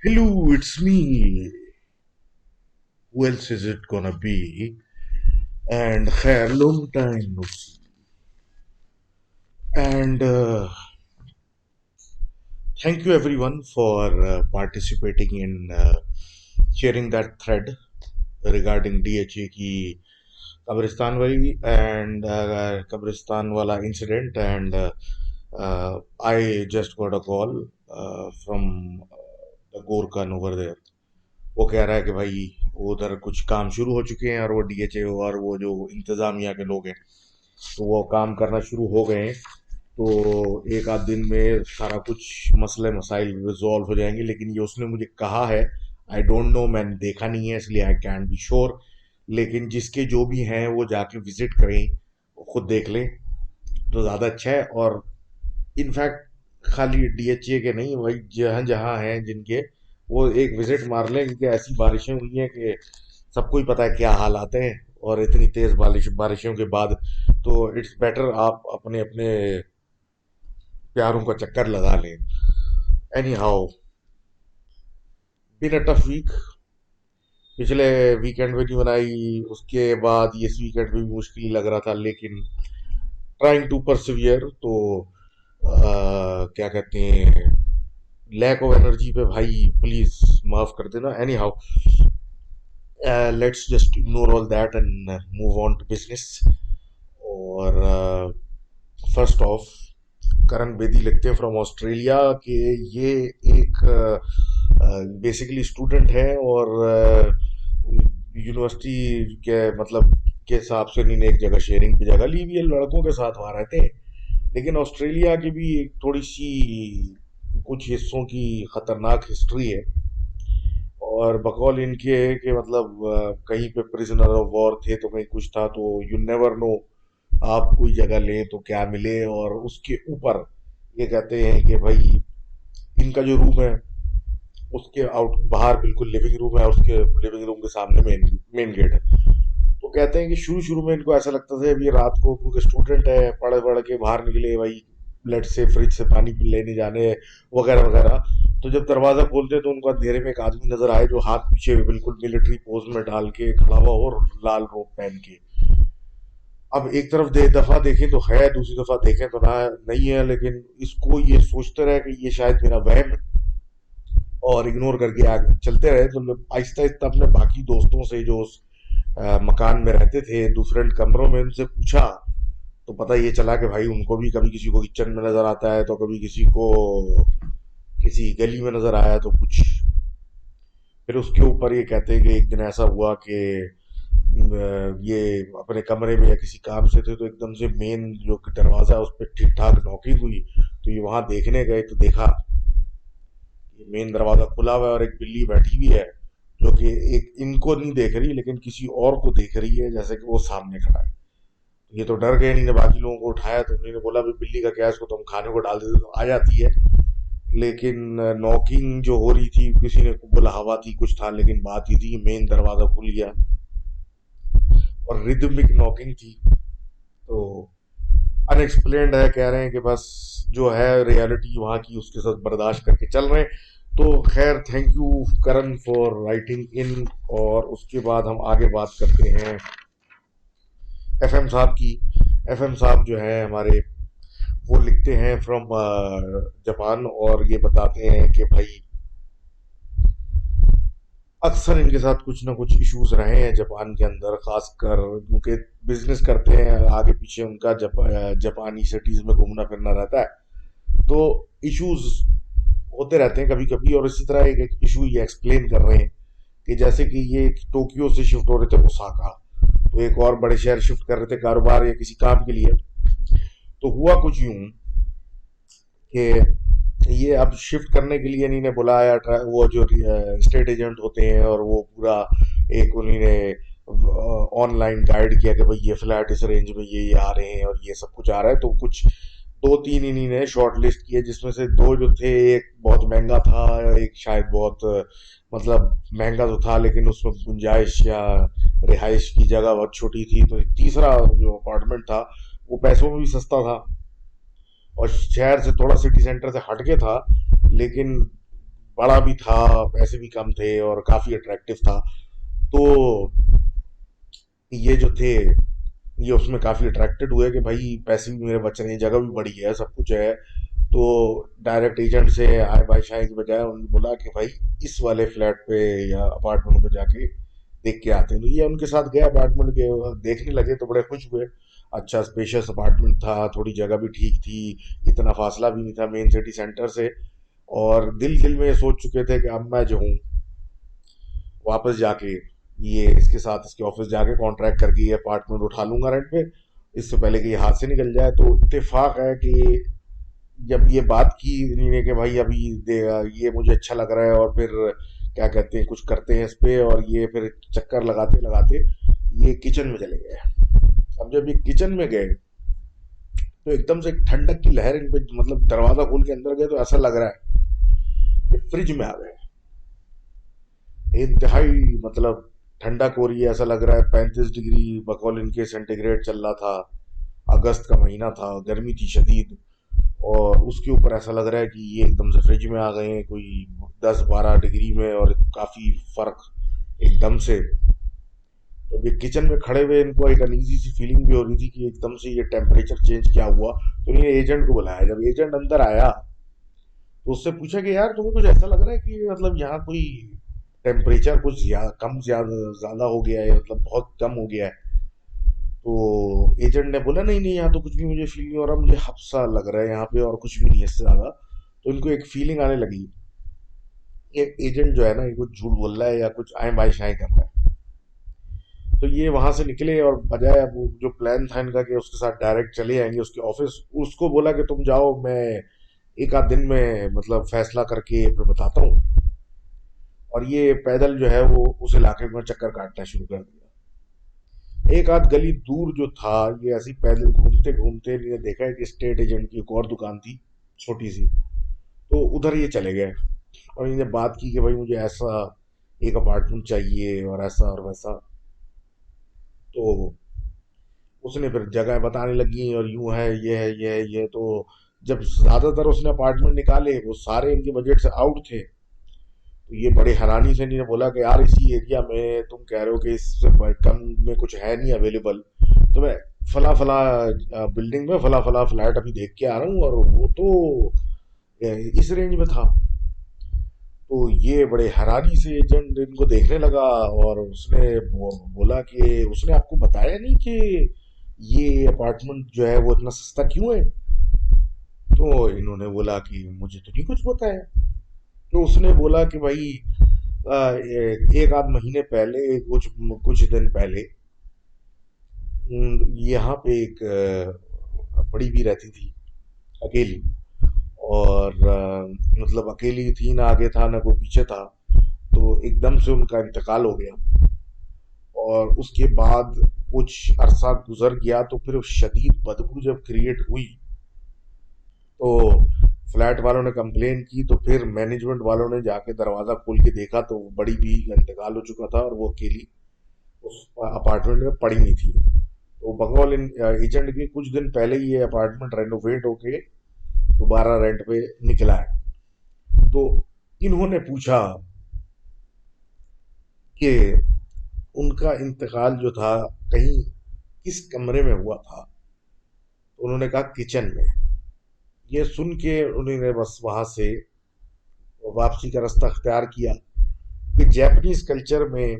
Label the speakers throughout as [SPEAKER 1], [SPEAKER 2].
[SPEAKER 1] Hello, it's me. Who else is it gonna be? And khair, long time no see. And thank you everyone for participating in sharing that thread regarding DHA की कब्रिस्तान वाली and कब्रिस्तान वाला incident and I just got a call from the Gorkhan over there. वो कह रहा है कि भाई वो उधर कुछ काम शुरू हो चुके हैं और वो डीएचए और वो जो इंतजामिया के लोग हैं तो वो काम करना शुरू हो गए हैं। तो एक आध दिन में सारा कुछ मसले मसाइल रिजॉल्व हो जाएंगे, लेकिन ये उसने मुझे कहा है। आई डोंट नो, मैंने देखा नहीं है इसलिए आई कैन बी श्योर। लेकिन जिसके जो भी हैं वो जाके विजिट करें, वो खुद देख लें तो ज़्यादा अच्छा है। और इनफैक्ट खाली डीएचए के नहीं, वही जहाँ जहाँ हैं जिनके, वो एक विजिट मार लें, क्योंकि ऐसी बारिशें हुई हैं कि सबको ही पता है क्या हालात हैं। और इतनी तेज बारिशों के बाद तो इट्स बेटर आप अपने अपने प्यारों का चक्कर लगा लें। Anyhow, been a tough week. पिछले वीकेंड में नहीं बनाई, उसके बाद ये इस वीकेंड में भी मुश्किल लग रहा था, लेकिन ट्राइंग टू परसिवियर। तो क्या कहते हैं, लैक ऑफ एनर्जी पे भाई प्लीज माफ कर देना। Anyhow, let's just ignore all that and move on to business. और फर्स्ट ऑफ, करण बेदी लिखते हैं फ्रॉम ऑस्ट्रेलिया कि ये एक बेसिकली स्टूडेंट है और यूनिवर्सिटी के मतलब के हिसाब से इन्होंने एक जगह शेयरिंग पे जगह ली हुई है, लड़कों के साथ वहाँ रहते हैं। लेकिन ऑस्ट्रेलिया की भी एक थोड़ी सी कुछ हिस्सों की खतरनाक हिस्ट्री है। और बकौल इनके कि मतलब कहीं पे प्रिजनर ऑफ वॉर थे तो कहीं कुछ था, तो यू नेवर नो आप कोई जगह लें तो क्या मिले। और उसके ऊपर ये कहते हैं कि भाई इनका जो रूम है उसके आउट बाहर बिल्कुल लिविंग रूम है, उसके लिविंग रूम के सामने मेन गेट है। तो कहते हैं कि शुरू शुरू में इनको ऐसा लगता था अभी रात को, क्योंकि स्टूडेंट है, पढ़ पढ़ के बाहर निकले भाई, ब्लड से फ्रिज से पानी लेने जाने वगैरह वगैरह। तो जब दरवाजा खोलते तो उनको अंधेरे में एक आदमी नजर आए जो हाथ पीछे बिल्कुल मिलिट्री पोज में डाल के खड़ा हुआ और लाल रोब पहन के। अब एक तरफ दफा देखें तो है, दूसरी दफा देखें तो ना नहीं है, लेकिन इसको ये सोचते रहे कि ये शायद मेरा वहम है और इग्नोर करके आगे चलते रहे। तो आहिस्ता आहिस्ता अपने बाकी दोस्तों से जो उस मकान में रहते थे डिफरेंट कमरों में, उनसे पूछा तो पता ये चला कि भाई उनको भी कभी किसी को किचन में नजर आता है, तो कभी किसी को किसी गली में नजर आया तो कुछ। फिर उसके ऊपर ये कहते हैं कि एक दिन ऐसा हुआ कि ये अपने कमरे में या किसी काम से थे तो एकदम से मेन जो दरवाजा है उस पर ठीक ठाक नॉकिंग हुई। तो ये वहां देखने गए तो देखा मेन दरवाजा खुला हुआ है और एक बिल्ली बैठी हुई है, जो कि एक इनको नहीं देख रही लेकिन किसी और को देख रही है, जैसे कि वो सामने खड़ा है। ये तो डर गए, इन्होंने बाकी लोगों को उठाया तो उन्होंने बोला भी बिल्ली का क्या है, इसको तो हम खाने को डाल देते तो आ जाती है। लेकिन नॉकिंग जो हो रही थी, किसी ने बोला हवा थी कुछ था, लेकिन बात ये थी कि मेन दरवाजा खुल गया और रिदमिक नॉकिंग थी। तो अनएक्सप्लेन्ड है, कह रहे हैं कि बस जो है रियलिटी वहाँ की उसके साथ बर्दाश्त करके चल रहे हैं। तो खैर, thank you Karan for writing इन। और उसके बाद हम आगे बात करते हैं एफएम साहब की। एफएम साहब जो है हमारे, वो लिखते हैं फ्रॉम जापान और ये बताते हैं कि भाई अक्सर इनके साथ कुछ ना कुछ इश्यूज रहे हैं जापान के अंदर, खासकर क्योंकि बिजनेस करते हैं, आगे पीछे उनका जापानी सिटीज में घूमना फिरना रहता है। तो इश्यूज होते रहते हैं कभी कभी। और इसी तरह एक इशू ये एक्सप्लेन कर रहे हैं कि जैसे कि ये टोक्यो से शिफ्ट हो रहे थे ओसाका, तो एक और बड़े शहर शिफ्ट कर रहे थे कारोबार या किसी काम के लिए। तो हुआ कुछ यूं कि ये अब शिफ्ट करने के लिए इन्होंने बुलाया वो जो स्टेट एजेंट होते हैं, और वो पूरा एक उन्होंने ऑनलाइन गाइड किया कि भाई ये फ्लैट इस रेंज में ये आ रहे हैं और ये सब कुछ आ रहा है। तो कुछ दो तीन इन्होंने शॉर्ट लिस्ट किए, जिसमें से दो जो थे, एक बहुत महंगा था, एक शायद बहुत मतलब महंगा तो था लेकिन उसमें गुंजाइश या रिहाइश की जगह बहुत छोटी थी। तो तीसरा जो अपार्टमेंट था वो पैसों में भी सस्ता था और शहर से थोड़ा सिटी सेंटर से हटके था, लेकिन बड़ा भी था, पैसे भी कम थे और काफी अट्रैक्टिव था। तो ये जो थे, ये उसमें काफी अट्रैक्टेड हुए कि भाई पैसे भी मेरे बच रहे हैं, जगह भी बड़ी है, सब कुछ है। तो डायरेक्ट एजेंट से आय बाय शाय के बजाय उन्होंने बोला कि भाई इस वाले फ्लैट पे या अपार्टमेंट पे जाके देख के आते हैं। तो ये उनके साथ गए अपार्टमेंट के, देखने लगे तो बड़े खुश हुए। अच्छा स्पेशियस अपार्टमेंट था, थोड़ी जगह भी ठीक थी, इतना फासला भी नहीं था मेन सिटी सेंटर से। और दिल दिल में ये सोच चुके थे कि अब मैं जो हूँ वापस जाके ये इसके साथ इसके ऑफिस जाके कॉन्ट्रैक्ट करके ये अपार्टमेंट उठा लूंगा रेंट पे, इससे पहले कि ये हाथ से निकल जाए। तो इत्तेफाक है कि जब ये बात की इन्होंने कि भाई अभी ये मुझे अच्छा लग रहा है, और फिर क्या कहते हैं कुछ करते हैं इस पे, और ये फिर चक्कर लगाते लगाते ये किचन में चले गए। अब जब ये किचन में गए तो एकदम से एक ठंडक की लहर इन पे, मतलब दरवाजा खोल के अंदर गए तो ऐसा लग रहा है कि फ्रिज में आ गए। इंतहाई मतलब ठंडक हो रही है, ऐसा लग रहा है 35 डिग्री बकौल इनके सेंटीग्रेड चल रहा था। अगस्त का महीना था, गर्मी थी शदीद, और उसके ऊपर ऐसा लग रहा है कि ये एकदम से फ्रिज में आ गए हैं कोई 10-12 डिग्री में, और काफी फर्क एकदम से। तो अभी किचन में खड़े हुए इनको एक अनईजी सी फीलिंग भी हो रही थी कि एकदम से ये टेम्परेचर चेंज क्या हुआ। तो इन्होंने एजेंट को बुलाया। जब एजेंट अंदर आया तो उससे पूछा कि यार तुम्हें कुछ ऐसा लग रहा है कि मतलब यहाँ कोई टेम्परेचर कुछ कम ज्यादा ज्यादा हो गया है, मतलब बहुत कम हो गया है। तो एजेंट ने बोला नहीं नहीं, यहाँ तो कुछ भी मुझे फील नहीं हो रहा, मुझे हफ्सा लग रहा है यहाँ पे, और कुछ भी नहीं है इससे ज्यादा। तो इनको एक फीलिंग आने लगी, ये एजेंट जो है ना ये कुछ झूठ बोल रहा है या कुछ आए बाय शाय कर रहा है। तो ये वहां से निकले, और बजाय अब वो जो प्लान था इनका कि उसके साथ डायरेक्ट चले जाएंगे उसके ऑफिस, उसको बोला कि तुम जाओ, मैं एक आध दिन में मतलब फैसला करके फिर बताता हूँ। और ये पैदल जो है वो उस इलाके में चक्कर काटना शुरू कर दिया। एक आध गली दूर जो था, ये ऐसे ही पैदल घूमते घूमते इन्होंने देखा कि स्टेट एजेंट की एक और दुकान थी छोटी सी। तो उधर ये चले गए और इन्हें बात की कि भाई मुझे ऐसा एक अपार्टमेंट चाहिए और ऐसा और वैसा। तो उसने फिर जगह बताने लगी और यूं है ये है ये है ये। तो जब ज्यादातर उसने अपार्टमेंट निकाले वो सारे इनके बजट से आउट थे। तो ये बड़े हैरानी से इन्होंने बोला कि यार इसी एरिया में तुम कह रहे हो कि इससे कम में कुछ है नहीं अवेलेबल, तो मैं फला फला बिल्डिंग में फला फला फ्लैट अभी देख के आ रहा हूँ, और वो तो इस रेंज में था। तो ये बड़े हैरानी से एजेंट इनको देखने लगा, और उसने बोला कि उसने आपको बताया नहीं कि ये अपार्टमेंट जो है वो इतना सस्ता क्यों है। तो इन्होंने बोला कि मुझे तो नहीं कुछ बताया। तो उसने बोला कि भाई एक आध महीने पहले, कुछ कुछ दिन पहले यहाँ पे एक बड़ी भी रहती थी अकेली, और मतलब अकेली थी, ना आगे था ना कोई पीछे था। तो एकदम से उनका इंतकाल हो गया, और उसके बाद कुछ अरसा गुजर गया तो फिर शदीद बदबू जब क्रिएट हुई तो फ्लैट वालों ने कंप्लेन की। तो फिर मैनेजमेंट वालों ने जाके दरवाजा खोल के देखा तो बड़ी बीवी का इंतकाल हो चुका था, और वो अकेली उस अपार्टमेंट में पड़ी नहीं थी। तो बंगाल एजेंट के कुछ दिन पहले ही ये अपार्टमेंट रेनोवेट होके दोबारा रेंट पे निकला है। तो इन्होंने पूछा कि उनका इंतकाल जो था कहीं किस कमरे में हुआ था। तो उन्होंने कहा किचन में। ये सुन के उन्होंने बस वहां से वापसी का रास्ता अख्तियार किया कि जैपनीज कल्चर में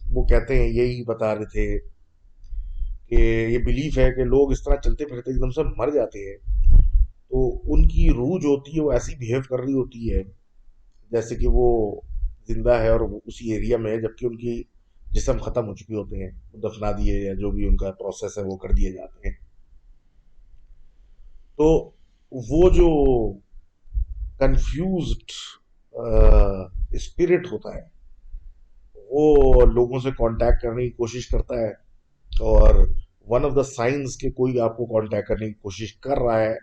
[SPEAKER 1] वो कहते हैं, यही बता रहे थे कि ये बिलीफ है कि लोग इस तरह चलते फिरते एकदम से मर जाते हैं, तो उनकी रूह जो होती है वो ऐसी बिहेव कर रही होती है जैसे कि वो जिंदा है और वो उसी एरिया में है, जबकि उनकी जिस्म खत्म हो चुके होते हैं, वो दफना दिए या जो भी उनका प्रोसेस है वो कर दिए जाते हैं। तो वो जो कंफ्यूज्ड स्पिरिट होता है वो लोगों से कांटेक्ट करने की कोशिश करता है, और वन ऑफ द साइंस के कोई आपको कांटेक्ट करने की कोशिश कर रहा है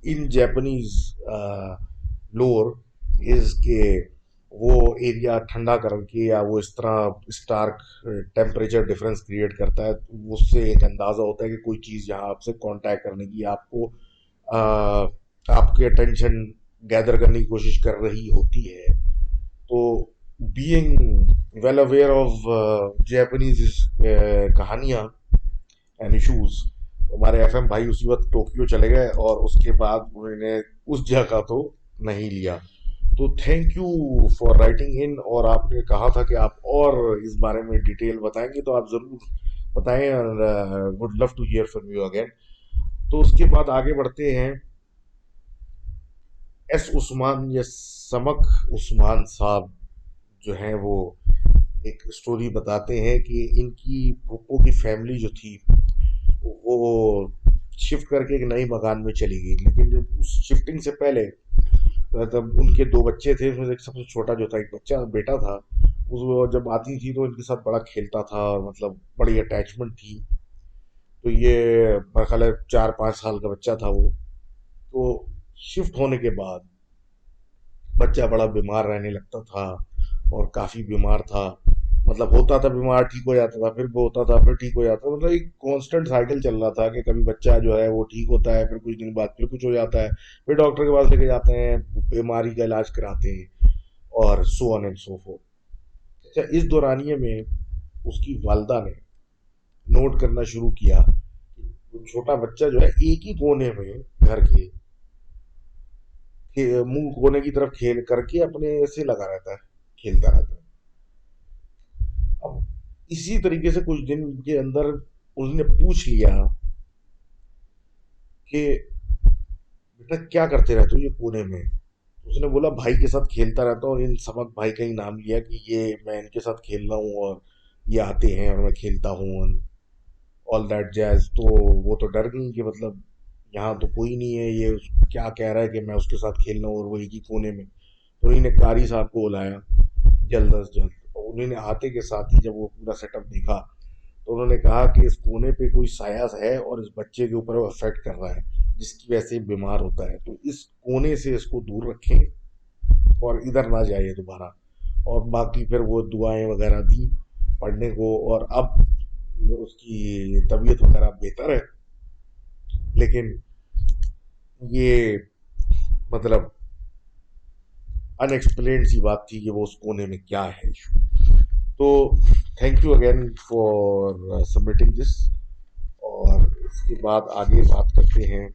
[SPEAKER 1] इन जैपनीज लोर इज के वो एरिया ठंडा करके या वो इस तरह स्टार्क टेम्परेचर डिफरेंस क्रिएट करता है, तो उससे एक अंदाजा होता है कि कोई चीज़ यहाँ आपसे कांटेक्ट करने की, आपको आपके अटेंशन गैदर करने की कोशिश कर रही होती है। तो being well aware of Japanese कहानियाँ एंड इशूज, तो हमारे एफएम भाई उसी वक्त टोक्यो चले गए और उसके बाद उन्होंने उस जगह तो नहीं लिया। तो थैंक यू फॉर राइटिंग इन, और आपने कहा था कि आप और इस बारे में डिटेल बताएंगे, तो आप ज़रूर बताएं, would love to hear from you again. तो उसके बाद आगे बढ़ते हैं। एस उस्मान या समक उस्मान साहब जो हैं वो एक स्टोरी बताते हैं कि इनकी फूफो की फैमिली जो थी वो शिफ्ट करके एक नई मकान में चली गई, लेकिन जब उस शिफ्टिंग से पहले तब उनके दो बच्चे थे, उसमें से एक सबसे छोटा जो था, एक बच्चा बेटा था, उस वो जब आती थी तो इनके साथ बड़ा खेलता था और मतलब बड़ी अटैचमेंट थी। तो ये मेरा ख्याल है 4-5 साल का बच्चा था वो। तो शिफ्ट होने के बाद बच्चा बड़ा बीमार रहने लगता था और काफी बीमार था। मतलब होता था बीमार, ठीक हो जाता था, फिर वो होता था, फिर ठीक हो जाता था। मतलब एक कांस्टेंट साइकिल चल रहा था कि कभी बच्चा जो है वो ठीक होता है, फिर कुछ दिन बाद फिर कुछ हो जाता है, फिर डॉक्टर के पास लेके जाते हैं, बीमारी का इलाज कराते हैं, और so on and so fourth. अच्छा, इस दौरानिए में उसकी वालदा ने नोट करना शुरू किया कि वो छोटा बच्चा जो है एक ही कोने में घर के मुंह कोने की तरफ खेल करके अपने से लगा रहता है, खेलता रहता है। अब इसी तरीके से कुछ दिन के अंदर उसने पूछ लिया कि बेटा क्या करते रहते हो ये कोने में। तो उसने बोला भाई के साथ खेलता रहता हूँ, और इन सबक भाई का ही नाम लिया कि ये मैं इनके साथ खेल रहा हूँ और ये आते हैं और मैं खेलता हूँ, ऑल दैट जैज। तो वो तो डर गई कि मतलब यहाँ तो कोई नहीं है, ये क्या कह रहा है कि मैं उसके साथ खेल रहा हूँ और वो एक ही कोने में। तो उन्होंने कारी साहब को बुलाया जल्द अज जल्द, और उन्होंने आते के साथ ही जब वो पूरा सेटअप देखा तो उन्होंने कहा कि इस कोने पे कोई साया है और इस बच्चे के ऊपर वो अफेक्ट कर रहा है, जिसकी वजह से ये बीमार होता है, तो इस कोने से इसको दूर रखें और इधर ना जाइए दोबारा। और बाकी फिर वो दुआएं वगैरह दी पढ़ने को, और अब उसकी तबीयत वगैरह बेहतर है। लेकिन ये मतलब अनएक्सप्लेन्ड सी बात थी कि वो उस कोने में क्या है इशू। तो thank you again for submitting this. और इसके बाद आगे बात करते हैं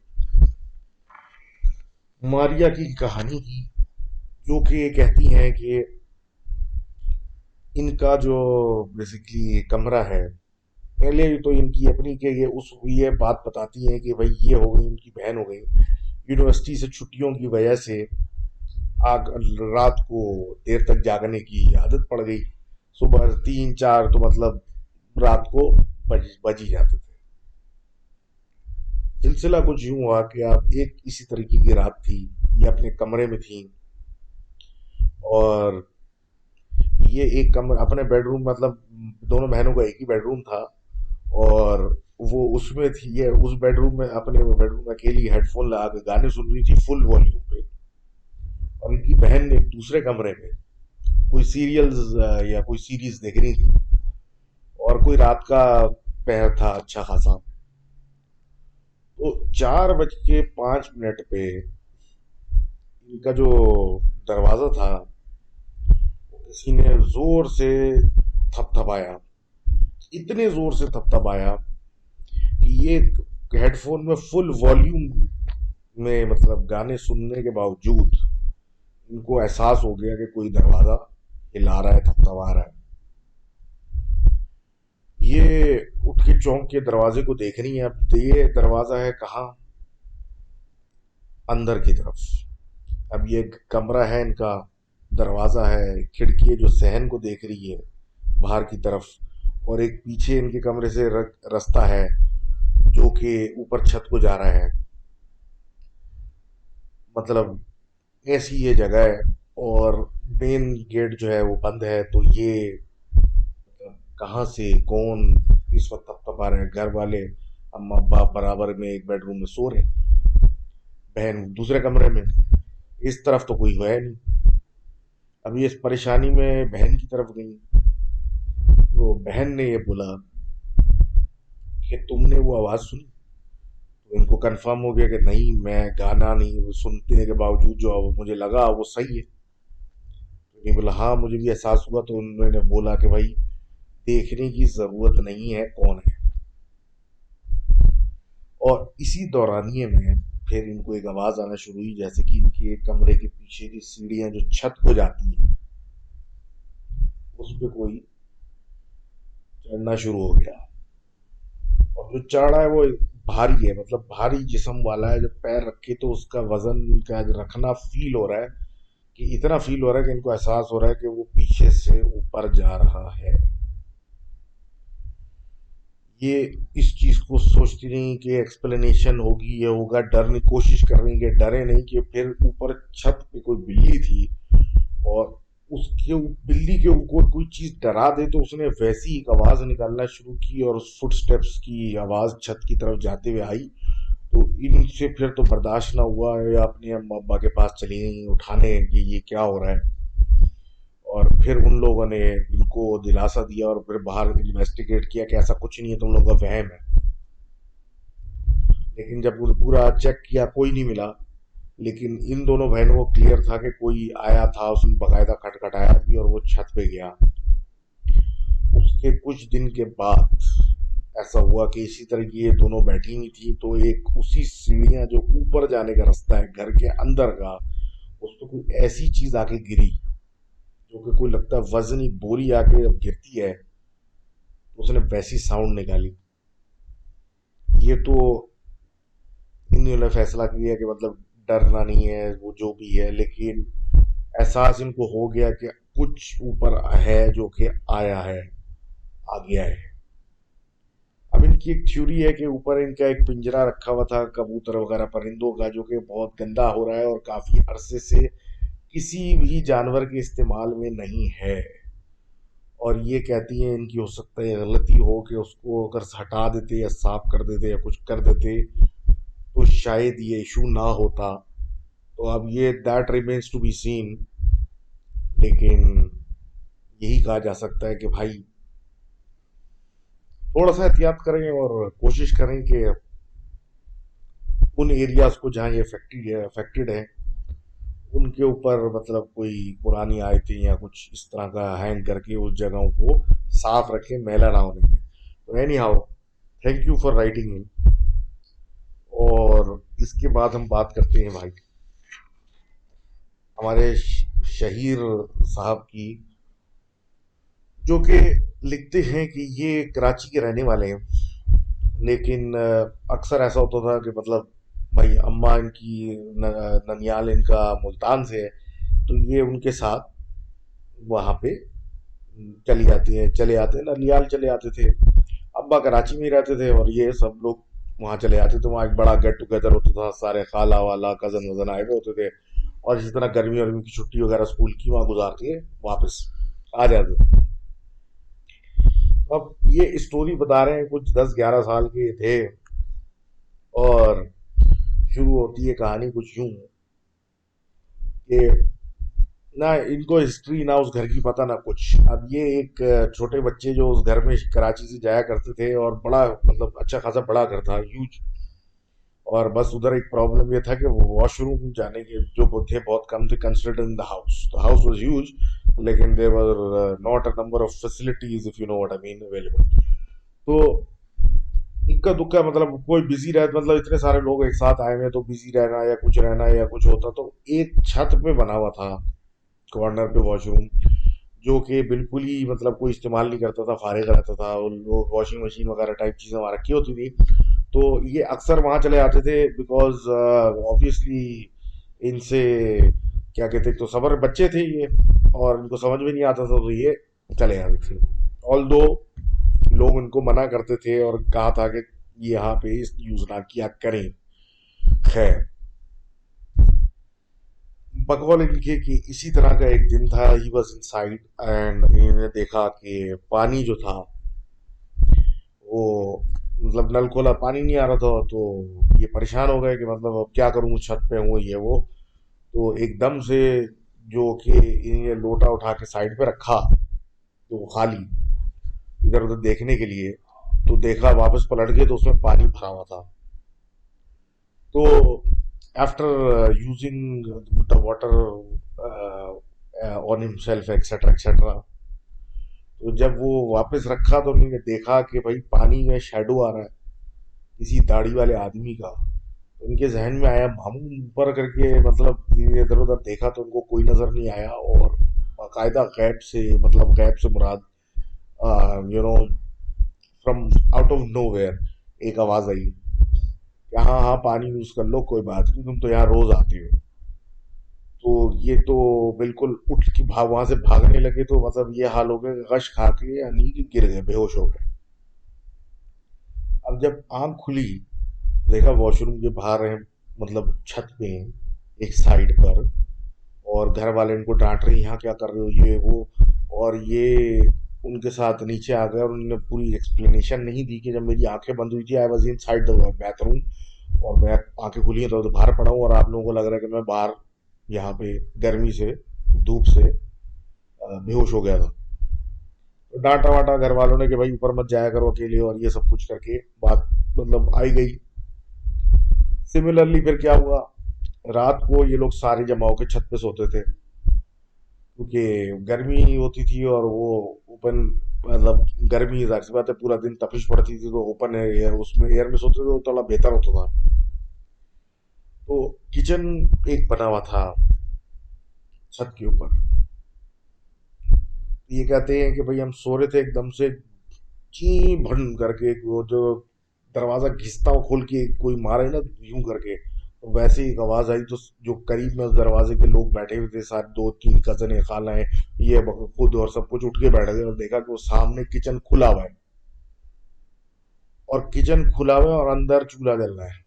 [SPEAKER 1] मारिया की कहानी की, जो कि ये कहती हैं कि इनका जो बेसिकली कमरा है, पहले तो इनकी अपनी के ये बात बताती हैं कि भाई ये हो गई, इनकी बहन हो गई यूनिवर्सिटी से छुट्टियों की वजह से आग रात को देर तक जागने की आदत पड़ गई। सुबह 3-4 तो मतलब रात को बज ही जाते थे। सिलसिला कुछ यूं हुआ कि आप एक इसी तरीके की रात थी, ये अपने कमरे में थी, और ये एक कमरा अपने बेडरूम, मतलब दोनों बहनों का एक ही बेडरूम था, और वो उसमें थी, ये उस बेडरूम में अपने बेडरूम में अकेली हेडफोन लगा के गाने सुन रही थी फुल वॉल्यूम पे, और इनकी बहन एक दूसरे कमरे में कोई सीरियल्स या कोई सीरीज देख रही थी, और कोई रात का पहर था अच्छा खासा। तो 4:05 पे इनका जो दरवाजा था किसी ने जोर से थपथपाया, इतने जोर से थपथपाया कि ये हेडफोन में फुल वॉल्यूम में मतलब गाने सुनने के बावजूद इनको एहसास हो गया कि कोई दरवाजा हिला रहा है, थपथपा रहा है। ये उठ के चौंक के दरवाजे को देख रही है। अब तो ये दरवाजा है कहाँ, अंदर की तरफ। अब ये कमरा है इनका, दरवाजा है, खिड़की है जो सहन को देख रही है बाहर की तरफ, और एक पीछे इनके कमरे से रास्ता है जो कि ऊपर छत को जा रहा है। मतलब ऐसी ये जगह है, और मेन गेट जो है वो बंद है। तो ये मतलब कहाँ से कौन इस वक्त तप आ रहे हैं। घर वाले अम्मा बाप बराबर में एक बेडरूम में सो रहे, बहन दूसरे कमरे में, इस तरफ तो कोई है नहीं। अब ये इस परेशानी में बहन की तरफ गई, तो बहन ने ये बोला कि तुमने वो आवाज़ सुनी। तो इनको कंफर्म हो गया कि नहीं, मैं गाना नहीं, वो सुनने के बावजूद जो मुझे लगा वो सही है। तो नहीं बोला हाँ मुझे भी एहसास हुआ, तो उन्होंने बोला कि भाई देखने की जरूरत नहीं है कौन है। और इसी दौरानिए में फिर इनको एक आवाज आना शुरू हुई, जैसे कि इनके कमरे के पीछे की सीढ़ियां जो छत को जाती है उस पे कोई चढ़ना शुरू हो गया। और जो चढ़ रहा है वो भारी है, मतलब भारी जिस्म वाला है, जब पैर रखे तो उसका वजन का रखना फील हो रहा है, कि इतना फील हो रहा है कि इनको एहसास हो रहा है कि वो पीछे से ऊपर जा रहा है। ये इस चीज को सोचती नहीं कि एक्सप्लेनेशन होगी, ये होगा, डरने की कोशिश कर रही है, डरे नहीं कि फिर ऊपर छत पे कोई बिल्ली थी और उसके बिल्ली के ऊपर कोई चीज डरा दे, तो उसने वैसी एक आवाज निकालना शुरू की और फुटस्टेप्स की आवाज छत की तरफ जाते हुए आई। तो इनसे फिर तो बर्दाश्त ना हुआ, या अपने अम्मा अब्बा के पास चली गई उठाने कि ये क्या हो रहा है। और फिर उन लोगों ने इनको दिलासा दिया और फिर बाहर इन्वेस्टिगेट किया कि ऐसा कुछ नहीं है, तुम लोगों का वहम है। लेकिन जब उन्हें पूरा चेक किया कोई नहीं मिला। लेकिन इन दोनों बहनों को क्लियर था कि कोई आया था, उसने बकायदा खटखटाया भी और वो छत पे गया। उसके कुछ दिन के बाद ऐसा हुआ कि इसी तरह की ये दोनों बैठी हुई थी, तो एक उसी सीढ़ियां जो ऊपर जाने का रास्ता है घर के अंदर का, उस पर कोई ऐसी चीज आके गिरी, जो कि कोई लगता है वजनी बोरी आके जब गिरती है तो उसने वैसी साउंड निकाली। ये तो इन्होंने फैसला किया कि मतलब डरना नहीं है, वो जो भी है, लेकिन एहसास इनको हो गया कि कुछ ऊपर है जो कि आया है, आ गया है। अब इनकी एक थ्योरी है कि ऊपर इनका एक पिंजरा रखा हुआ था कबूतर वगैरह परिंदों का, जो कि बहुत गंदा हो रहा है और काफी अरसे से किसी भी जानवर के इस्तेमाल में नहीं है। और ये कहती हैं इनकी हो सकता है गलती हो कि उसको अगर हटा देते या साफ कर देते या कुछ कर देते तो शायद ये इशू ना होता। तो अब ये that remains to be seen. लेकिन यही कहा जा सकता है कि भाई थोड़ा सा एहतियात करें और कोशिश करें कि उन एरियाज को जहाँ ये अफेक्टेड है उनके ऊपर मतलब कोई पुरानी आयतें या कुछ इस तरह का हैंग करके उस जगहों को साफ रखें, मैला ना होने दें। तो any how, thank you for writing इन। और इसके बाद हम बात करते हैं भाई हमारे शहीर साहब की, जो कि लिखते हैं कि ये कराची के रहने वाले हैं। लेकिन अक्सर ऐसा होता था कि मतलब भाई अम्मा इनकी ननियाल इनका मुल्तान से है, तो ये उनके साथ वहाँ पे चली जाती हैं, चले आते हैं, ननियाल चले आते थे। अब्बा कराची में ही रहते थे और ये सब लोग वहाँ चले जाते थे। वहाँ एक बड़ा गेट टुगेदर होता था, सारे खाला वाला कजन वजन आए हुए होते थे, और इसी तरह गर्मी वर्मी की छुट्टी वगैरह स्कूल की वहाँ गुजार के वापस आ जाते थे। अब ये स्टोरी बता रहे हैं, कुछ 10-11 साल के थे, और शुरू होती है कहानी कुछ यूं कि ना इनको हिस्ट्री ना उस घर की पता ना कुछ। अब ये एक छोटे बच्चे जो उस घर में कराची से जाया करते थे, और बड़ा मतलब अच्छा खासा बड़ा घर था, ह्यूज। और बस उधर एक प्रॉब्लम ये था कि वॉशरूम जाने के जो थे बहुत कम थे considered in the house was huge, लेकिन they were not a number of facilities, if you know what I mean, available. तो इक्का दुक्का मतलब कोई बिजी रहता, मतलब इतने सारे लोग एक साथ आए हुए तो बिजी रहना या कुछ रहना या कुछ होता, तो एक छत पे बना हुआ था कॉर्नर पे वॉशरूम, जो कि बिल्कुल ही मतलब कोई इस्तेमाल नहीं करता था, फारिग रहता था। उन लोग वॉशिंग मशीन वगैरह टाइप चीज़ें वहाँ रखी होती थी, तो ये अक्सर वहाँ चले जाते थे, बिकॉज ऑब्वियसली इनसे क्या कहते, तो सबर बच्चे थे ये और इनको समझ में नहीं आता था, तो ये चले जाते थे। ऑल दो लोग उनको मना करते थे और कहा था कि यहाँ पे इस यूज ना किया करें। खैर, बकौल इनके कि इसी तरह का एक दिन था, ही वॉज इनसाइड एंड इन्होंने देखा कि पानी जो था वो मतलब नल खोला, पानी नहीं आ रहा था, तो ये परेशान हो गए कि मतलब अब क्या करूं, छत पे हूँ ये वो। तो एकदम से जो कि इन्हें लोटा उठा के साइड पे रखा, तो वो खाली इधर उधर देखने के लिए, तो देखा वापस पलट के तो उसमें पानी भरा हुआ था। तो after using the water on himself etcetera etcetera. तो जब वो वापस रखा तो उन्होंने देखा कि भाई पानी में शेडो आ रहा है किसी दाढ़ी वाले आदमी का। तो उनके जहन में आया, हम ऊपर करके मतलब इधर उधर देखा तो उनको कोई नजर नहीं आया, और बाकायदा गैब से, मतलब गैब से मुराद you know from out of nowhere एक आवाज आई कि हाँ हाँ पानी यूज कर लो, कोई बात नहीं, तुम तो यहाँ रोज आते हो। तो ये तो बिल्कुल उठ के भाग, वहां से भागने लगे, तो मतलब ये हाल हो गया कि गश खा के यानी कि गिर गए, बेहोश हो गए। अब जब आंख खुली, देखा वॉशरूम के बाहर है, मतलब छत पे हैं, एक साइड पर, और घर वाले इनको डांट रहे हैं, यहाँ क्या कर रहे हो ये वो। और ये उनके साथ नीचे आ गए, और उन्होंने पूरी एक्सप्लेनेशन नहीं दी कि जब मेरी आंखें बंद हुई थी, I was in side the bathroom, और मैं आंखें खुली हैं तो बाहर पड़ा हूँ, और आप लोगों को लग रहा है कि मैं बाहर यहाँ पे गर्मी से, धूप से बेहोश हो गया था। तो डांटा वाटा घर वालों ने कि भाई ऊपर मत जाया करो अकेले, और ये सब कुछ करके बात मतलब आई गई। सिमिलरली फिर क्या हुआ, रात को ये लोग सारे जमा होकर छत पे सोते थे, क्योंकि गर्मी होती थी, और वो ओपन, मतलब गर्मी जाहिर सी बात है, पूरा दिन तपिश पड़ती थी, तो ओपन एयर, उसमें एयर में सोते थे तो थोड़ा बेहतर होता था। तो किचन एक बना हुआ था छत के ऊपर। ये कहते हैं कि भाई हम सो रहे थे, एकदम से ची भन करके वो जो दरवाजा घिसता हो खोल के कोई मारे ना यूं करके, तो वैसे ही एक आवाज आई। तो जो करीब में उस दरवाजे के लोग बैठे हुए थे, साथ दो तीन कजन है, खाला है, ये खुद और सब कुछ, उठ के बैठ गए और देखा कि वो सामने किचन खुला हुआ है, और किचन खुला हुआ है और अंदर चूल्हा जल रहा है।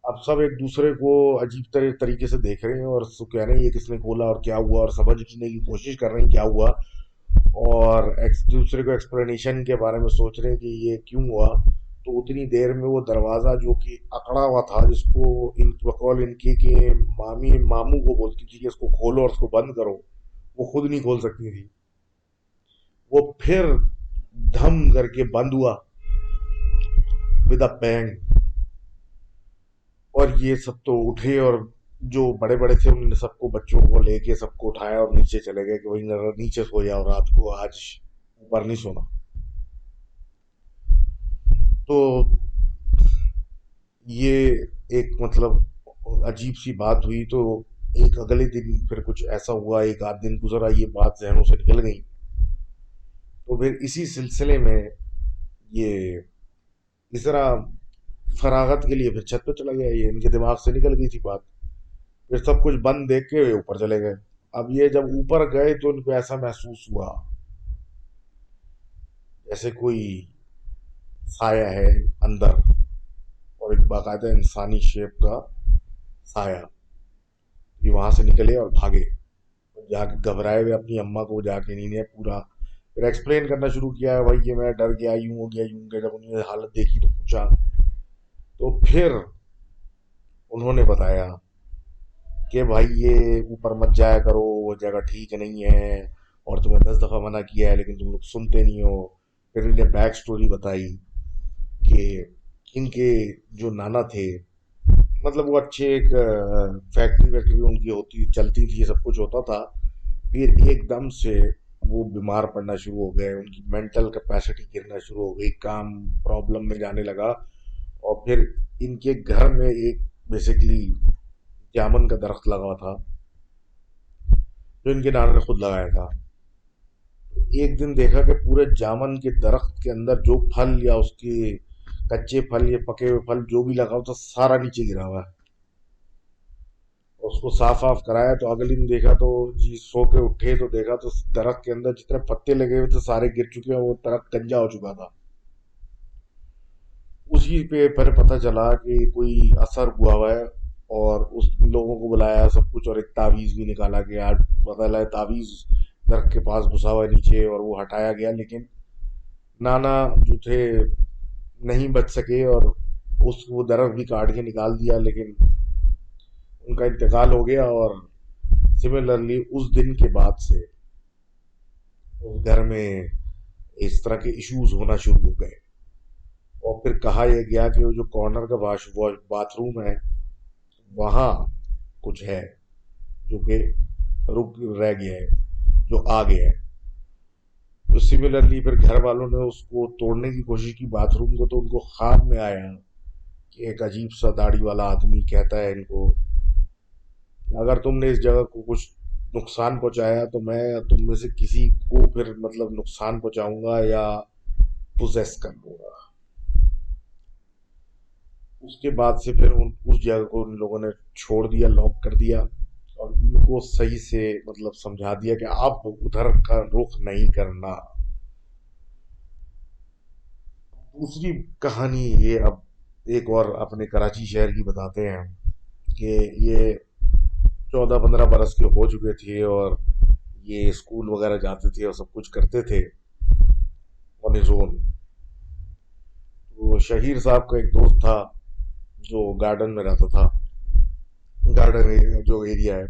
[SPEAKER 1] अब सब एक दूसरे को अजीब तरीके से देख रहे हैं, और कह रहे हैं ये किसने खोला और क्या हुआ, और समझने की कोशिश कर रहे हैं क्या हुआ, और एक दूसरे को एक्सप्लेनेशन के बारे में सोच रहे हैं कि ये क्यों हुआ। तो उतनी देर में वो दरवाजा जो कि अकड़ा हुआ था, जिसको इन बकौल इनके के मामी मामू को बोलती थी कि इसको खोलो और इसको बंद करो, वो खुद नहीं खोल सकती थी, वो फिर धम करके बंद हुआ विद अ बैंग। और ये सब तो उठे, और जो बड़े बड़े थे उन्होंने सबको, बच्चों को लेके सबको उठाया और नीचे चले गए कि वही नीचे सो जाओ रात को, आज ऊपर नहीं सोना। तो ये एक मतलब अजीब सी बात हुई। तो एक अगले दिन फिर कुछ ऐसा हुआ, एक आध दिन गुजरा, ये बात जहनों से निकल गई। तो फिर इसी सिलसिले में ये इस तरह फरागत के लिए फिर छत पे चला गया, ये इनके दिमाग से निकल गई थी बात। फिर सब कुछ बंद देख के ऊपर चले गए। अब ये जब ऊपर गए तो इनको ऐसा महसूस हुआ जैसे कोई साया है अंदर, और एक बाकायदा इंसानी शेप का साया। ये वहां से निकले और भागे, जाके घबराए हुए अपनी अम्मा को जाके इन्हीं ने पूरा फिर एक्सप्लेन करना शुरू किया, भाई ये मैं डर गया, यूं हो गया यूं हो गया। जब उन्होंने हालत देखी तो पूछा, तो फिर उन्होंने बताया कि भाई ये ऊपर मत जाया करो, वो जगह ठीक नहीं है, और तुम्हें 10 दफा मना किया है लेकिन तुम लोग सुनते नहीं हो। फिर इन्हें बैक स्टोरी बताई कि इनके जो नाना थे, मतलब वो अच्छे एक फैक्ट्री वैक्ट्री उनकी होती चलती थी, सब कुछ होता था। फिर एकदम से वो बीमार पड़ना शुरू हो गए, उनकी मेंटल कैपेसिटी गिरना शुरू हो गई, काम प्रॉब्लम में जाने लगा। और फिर इनके घर में एक बेसिकली जामुन का दरख्त लगा हुआ था, जो इनके नाना ने खुद लगाया था। एक दिन देखा कि पूरे जामुन के दरख्त के अंदर जो फल या उसके कच्चे फल या पके हुए फल जो भी लगा हुआ था, सारा नीचे गिरा हुआ है। उसको साफ साफ कराया तो अगले दिन देखा तो जी सो के उठे तो देखा तो दरख्त के अंदर जितने पत्ते लगे हुए थे सारे गिर चुके हैं, वो दरख्त गंजा हो चुका था। उसी पे फिर पता चला कि कोई असर हुआ हुआ है, और उस लोगों को बुलाया सब कुछ, और एक तावीज भी निकाला गया। आज पता लगा तावीज दरख्त के पास घुसा हुआ है नीचे, और वो हटाया गया, लेकिन नाना जो थे नहीं बच सके, और उस वो दरख्त भी काट के निकाल दिया, लेकिन उनका इंतकाल हो गया। और सिमिलरली उस दिन के बाद से उस घर में इस तरह के इश्यूज होना शुरू हो गए। और फिर कहा यह गया कि वो जो कॉर्नर का बाथरूम है, वहाँ कुछ है जो कि रुक रह गया है, जो आ गया है। तो सिमिलरली फिर घर वालों ने उसको तोड़ने की कोशिश की बाथरूम को, तो उनको ख्वाब में आया कि एक अजीब सा दाढ़ी वाला आदमी कहता है इनको, अगर तुमने इस जगह को कुछ नुकसान पहुंचाया तो मैं तुम में से किसी को फिर मतलब नुकसान पहुंचाऊंगा या पोजेस कर लूंगा। उसके बाद से फिर उस जगह को उन लोगों ने छोड़ दिया, लॉक कर दिया, और इनको सही से मतलब समझा दिया कि आप उधर का रुख नहीं करना। दूसरी कहानी ये, अब एक और अपने कराची शहर की बताते हैं कि ये 14-15 बरस के हो चुके थे और ये स्कूल वगैरह जाते थे और सब कुछ करते थे ऑन हिज ओन। तो शहीर साहब का एक दोस्त था जो गार्डन में रहता था, गार्डन जो एरिया है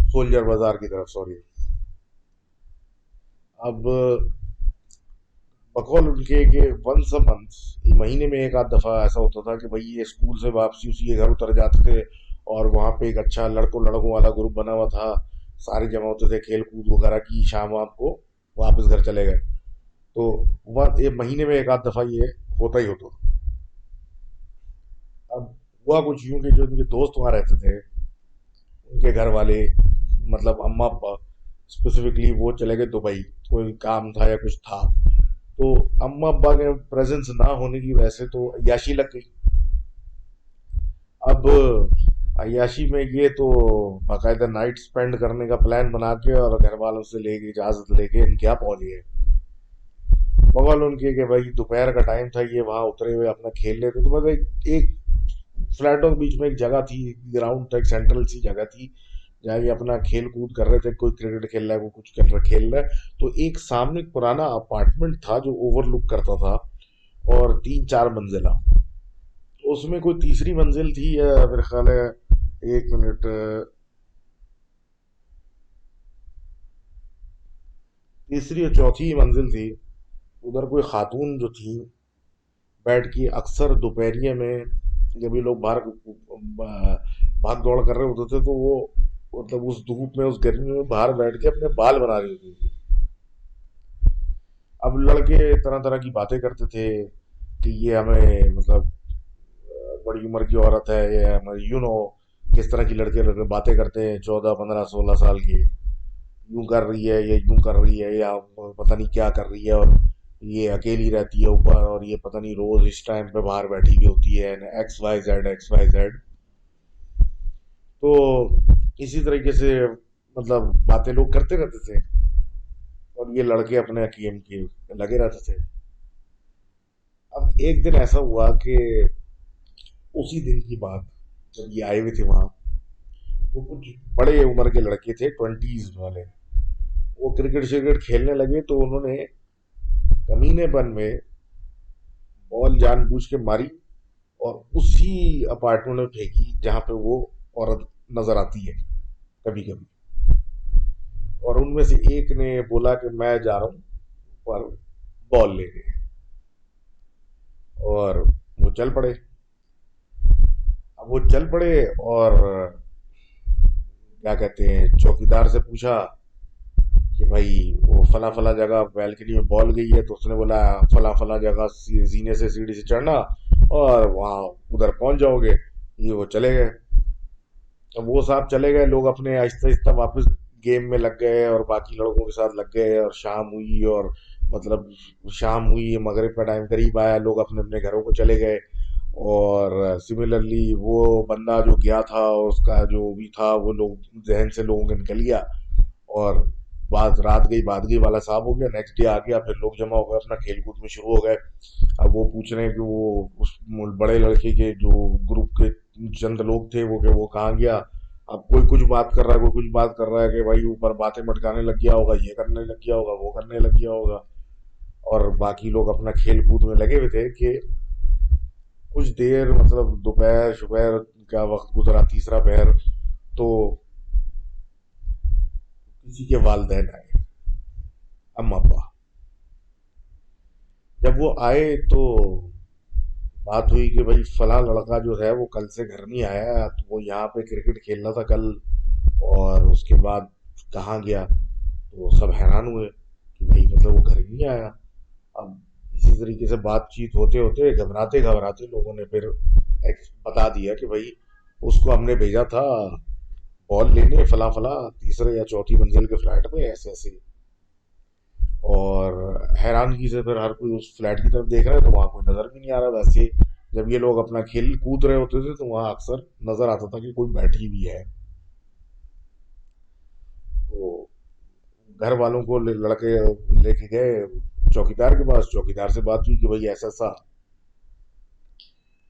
[SPEAKER 1] सोल्जर बाजार की तरफ, सॉरी। अब बकौल उनके कि वंस अ मंथ, महीने में एक आध दफा ऐसा होता था कि भाई ये स्कूल से वापसी उसी के घर उतर जाते थे, और वहाँ पे एक अच्छा लड़कों लड़कों वाला ग्रुप बना हुआ था, सारे जमा होते थे खेल कूद वगैरह की, शाम वाम को वापस घर चले गए। तो वह ये महीने में एक आध दफा ये होता ही होता। अब हुआ कुछ यूं कि जो उनके दोस्त वहाँ रहते थे, उनके घर वाले मतलब अम्मा अब्बा स्पेसिफिकली वो चले गए दुबई, कोई काम था या कुछ था। तो अम्मा अब्बा के प्रेजेंस ना होने की वजह से तो अय्याशी लग गई। अब अय्याशी में ये तो बाकायदा नाइट स्पेंड करने का प्लान बना के और घर वालों से लेके इजाजत लेके इनके यहाँ पहुंच गए। बगल उनके कि भाई दोपहर का टाइम था, ये वहां उतरे हुए अपना खेल लेते। तो मतलब एक फ्लैटों के बीच में एक जगह थी, ग्राउंड था, एक सेंट्रल सी जगह थी जहाँ ये अपना खेल कूद कर रहे थे, कोई क्रिकेट खेल रहा है, कोई कुछ खेल रहा है। तो एक सामने एक पुराना अपार्टमेंट था जो ओवरलुक करता था, और 3-4 मंजिला। तो उसमें कोई तीसरी मंजिल थी या मेरे ख्याल है, एक मिनट, तीसरी और चौथी मंजिल थी। उधर कोई खातून जो थी बैठ के अक्सर दोपहरिये में, जब ये लोग बाहर भाग दौड़ कर रहे होते थे, तो वो मतलब उस धूप में उस गर्मी में बाहर बैठ के अपने बाल बना रही होती थी। अब लड़के तरह तरह की बातें करते थे कि ये हमें मतलब बड़ी उम्र की औरत है, ये हमें किस तरह की लड़के लड़के बातें करते हैं, 14-15-16 साल की, यूं कर रही है, ये यूं कर रही है, या पता नहीं क्या कर रही है, और ये अकेली रहती है ऊपर, और ये पता नहीं रोज इस टाइम पे बाहर बैठी हुई होती है, X Y Z X Y Z. तो इसी तरीके से मतलब बातें लोग करते रहते थे, और ये लड़के अपने गेम के लगे रहते थे। अब एक दिन ऐसा हुआ कि उसी दिन की बात, जब ये आए हुए थे वहां, तो कुछ बड़े उम्र के लड़के थे, 20s वाले, वो क्रिकेट श्रिकेट खेलने लगे। तो उन्होंने कमीनेपन में बॉल जानबूझ के मारी और उसी अपार्टमेंट में फेंकी जहां पे वो औरत नजर आती है कभी कभी। और उनमें से एक ने बोला कि मैं जा रहा हूं पर बॉल लेने, और वो चल पड़े। अब वो चल पड़े और क्या कहते हैं, चौकीदार से पूछा कि भाई वो फला फला जगह बैल्कनी में बॉल गई है। तो उसने बोला फला फला जगह जीने से सीढ़ी से चढ़ना और वहां उधर पहुंच जाओगे। ये वो चले गए। अब वो साहब चले गए, लोग अपने आहिस्ता आहिस्ता वापस गेम में लग गए और बाकी लड़कों के साथ लग गए, और शाम हुई, और मतलब शाम हुई, मगरिब का टाइम करीब आया, लोग अपने अपने घरों को चले गए। और सिमिलरली वो बंदा जो गया था और उसका जो भी था वो लोग जहन से लोगों के निकल गया, और बात रात गई वाला साहब हो गया। नेक्स्ट डे आ गया, फिर लोग जमा हो गए, अपना खेल कूद में शुरू हो गए। अब वो पूछ रहे हैं कि वो उस बड़े लड़के के जो ग्रुप के चंद लोग थे वो कहाँ गया। अब कोई कुछ बात कर रहा है, कोई कुछ बात कर रहा है कि भाई ऊपर बातें मटकाने लग गया होगा, ये करने लग गया होगा, वो करने लग गया होगा। और बाकी लोग अपना खेल कूद में लगे हुए थे कि कुछ देर मतलब दोपहर शुपहर का वक्त गुजरा, तीसरा पहर। तो किसी के वालदेन आए, अम्मा अब्बा। जब वो आए तो बात हुई कि भाई फला लड़का जो है वो कल से घर नहीं आया, तो वो यहाँ पे क्रिकेट खेलना था कल, और उसके बाद कहाँ गया, तो सब हैरान हुए कि भाई मतलब वो घर ही नहीं आया। अब इसी तरीके से बातचीत होते होते घबराते घबराते लोगों ने फिर बता दिया कि भाई उसको हमने भेजा था बॉल लेने फला फला तीसरे या चौथी मंजिल के फ्लैट में, ऐसे ऐसे। और हैरानगी से फिर हर कोई उस फ्लैट की तरफ देख रहा है, तो वहां कोई नजर भी नहीं आ रहा। वैसे जब ये लोग अपना खेल कूद रहे होते थे तो वहां अक्सर नजर आता था कि कोई बैठी भी है। तो घर वालों को लड़के लेके गए चौकीदार के पास, चौकीदार से बात हुई कि भाई ऐसा ऐसा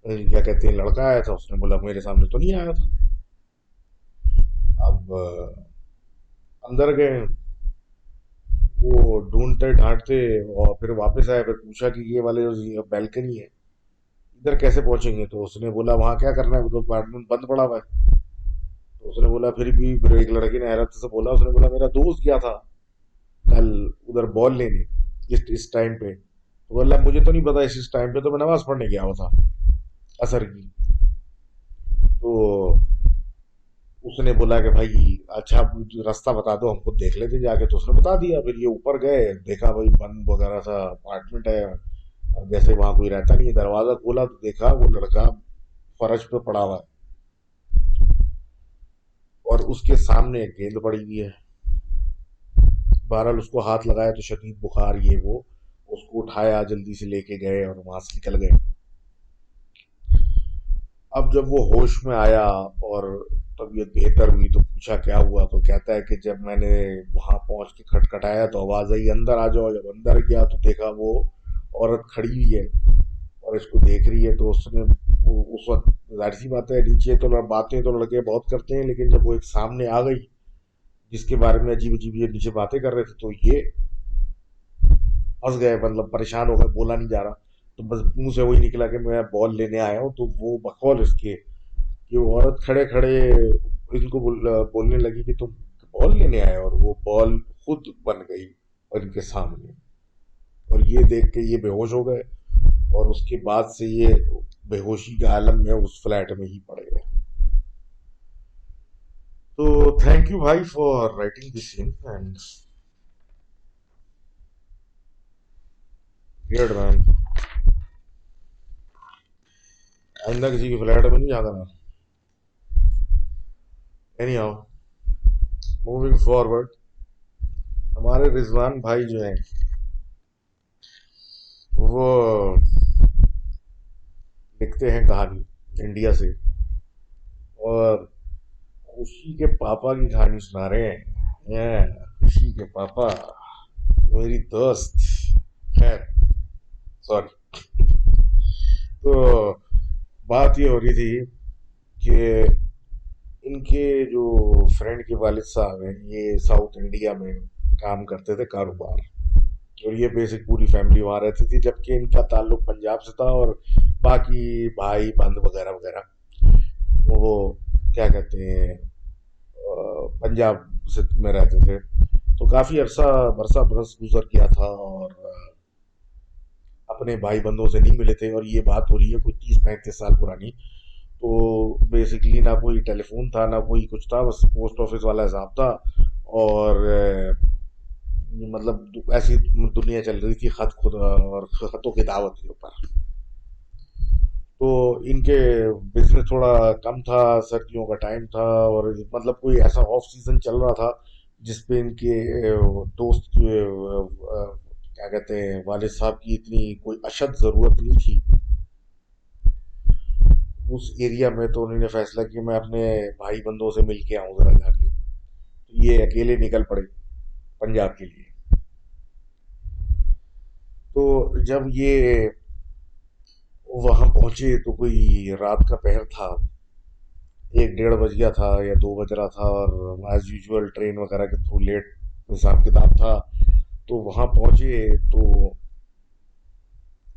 [SPEAKER 1] क्या कहते हैं लड़का आया था। उसने बोला मेरे सामने तो नहीं आया था। अब अंदर गए, वो ढूंढते ढांढते और फिर वापस आए, फिर पूछा कि ये वाले जो बैल्कनी है इधर कैसे पहुंचेंगे। तो उसने बोला वहां क्या करना है, वो तो अपार्टमेंट बंद पड़ा हुआ है। तो उसने बोला फिर एक लड़के ने हैरत से बोला, उसने बोला मेरा दोस्त गया था कल उधर बॉल लेने इस टाइम पे। तो बोला मुझे तो नहीं पता, इस टाइम पे तो मैं नमाज पढ़ने गया हुआ था असर की। तो उसने बोला कि भाई अच्छा रास्ता बता दो, हमको देख लेते जाके। तो उसने बता दिया। फिर ये ऊपर गए, देखा भाई बंद वगैरह सा अपार्टमेंट है, और जैसे वहां कोई रहता नहीं है। दरवाजा खोला तो देखा वो लड़का फर्श पे पड़ा हुआ है और उसके सामने एक गेंद पड़ी हुई है। बहरहाल उसको हाथ लगाया तो शदीद बुखार ये वो, उसको उठाया जल्दी से लेके गए और वहां से निकल गए। अब जब वो होश में आया और तबीयत बेहतर हुई तो पूछा क्या हुआ, तो कहता है कि जब मैंने वहां पहुंच के खटखटाया तो आवाज आई अंदर आ जाओ। जब अंदर गया तो देखा वो औरत खड़ी हुई है और इसको देख रही है। तो उसने उस वक्त जाहिर सी बात है, नीचे तो बातें तो लड़के बहुत करते हैं, लेकिन जब वो एक सामने आ गई जिसके बारे में अजीब अजीब ये नीचे बातें कर रहे थे, तो ये फंस गए, मतलब परेशान हो गए, बोला नहीं जा रहा। तो बस मुंह से वही निकला कि मैं बॉल लेने आया हूँ। तो वो बकौल इसके कि वो औरत खड़े खड़े इनको बोलने लगी कि तुम बॉल लेने आए, और वो बॉल खुद बन गई और इनके सामने। और ये देख के ये बेहोश हो गए और उसके बाद से ये बेहोशी के आलम में उस फ्लैट में ही पड़े रहे। तो थैंक यू भाई for writing this in and weird man. आइंदा किसी के फ्लैट में नहीं जाता ना। एनी हाउ, मूविंग फॉरवर्ड, हमारे रिजवान भाई जो हैं वो लिखते हैं कहानी इंडिया से, और खुशी के पापा की कहानी सुना रहे हैं। खुशी के पापा मेरी दोस्त, खैर सॉरी। तो बात ये हो रही थी कि इनके जो फ्रेंड के वालिद साहब हैं ये साउथ इंडिया में काम करते थे कारोबार, और ये बेसिक पूरी फैमिली वहाँ रहती थी, जबकि इनका ताल्लुक पंजाब से था। और बाकी भाई बंद वगैरह वगैरह वो क्या कहते हैं पंजाब से में रहते थे। तो काफी अरसा बरसा बरस गुजर गया था और अपने भाई बंधुओं से नहीं मिले थे। और ये बात हो रही है कोई 30-35 साल पुरानी। तो बेसिकली ना कोई टेलीफोन था ना कोई कुछ था, बस पोस्ट ऑफिस वाला हिसाब था। और मतलब ऐसी दुनिया चल रही थी, खत खुद और खतों की दावत के ऊपर। तो इनके बिजनेस थोड़ा कम था, सर्दियों का टाइम था, और मतलब कोई ऐसा ऑफ सीजन चल रहा था जिसपे इनके दोस्त के क्या कहते हैं वालिद साहब की इतनी कोई अशद जरूरत नहीं थी उस एरिया में। तो उन्होंने फैसला किया मैं अपने भाई बंधुओं से मिल के आऊं जरा जाके। तो ये अकेले निकल पड़े पंजाब के लिए। तो जब ये वहां पहुंचे तो कोई रात का पहर था, 1-1:30 बज गया था या 2 बज रहा था, और एज यूजुअल ट्रेन वगैरह के थ्रू लेट हिसाब किताब था। तो वहां पहुंचे तो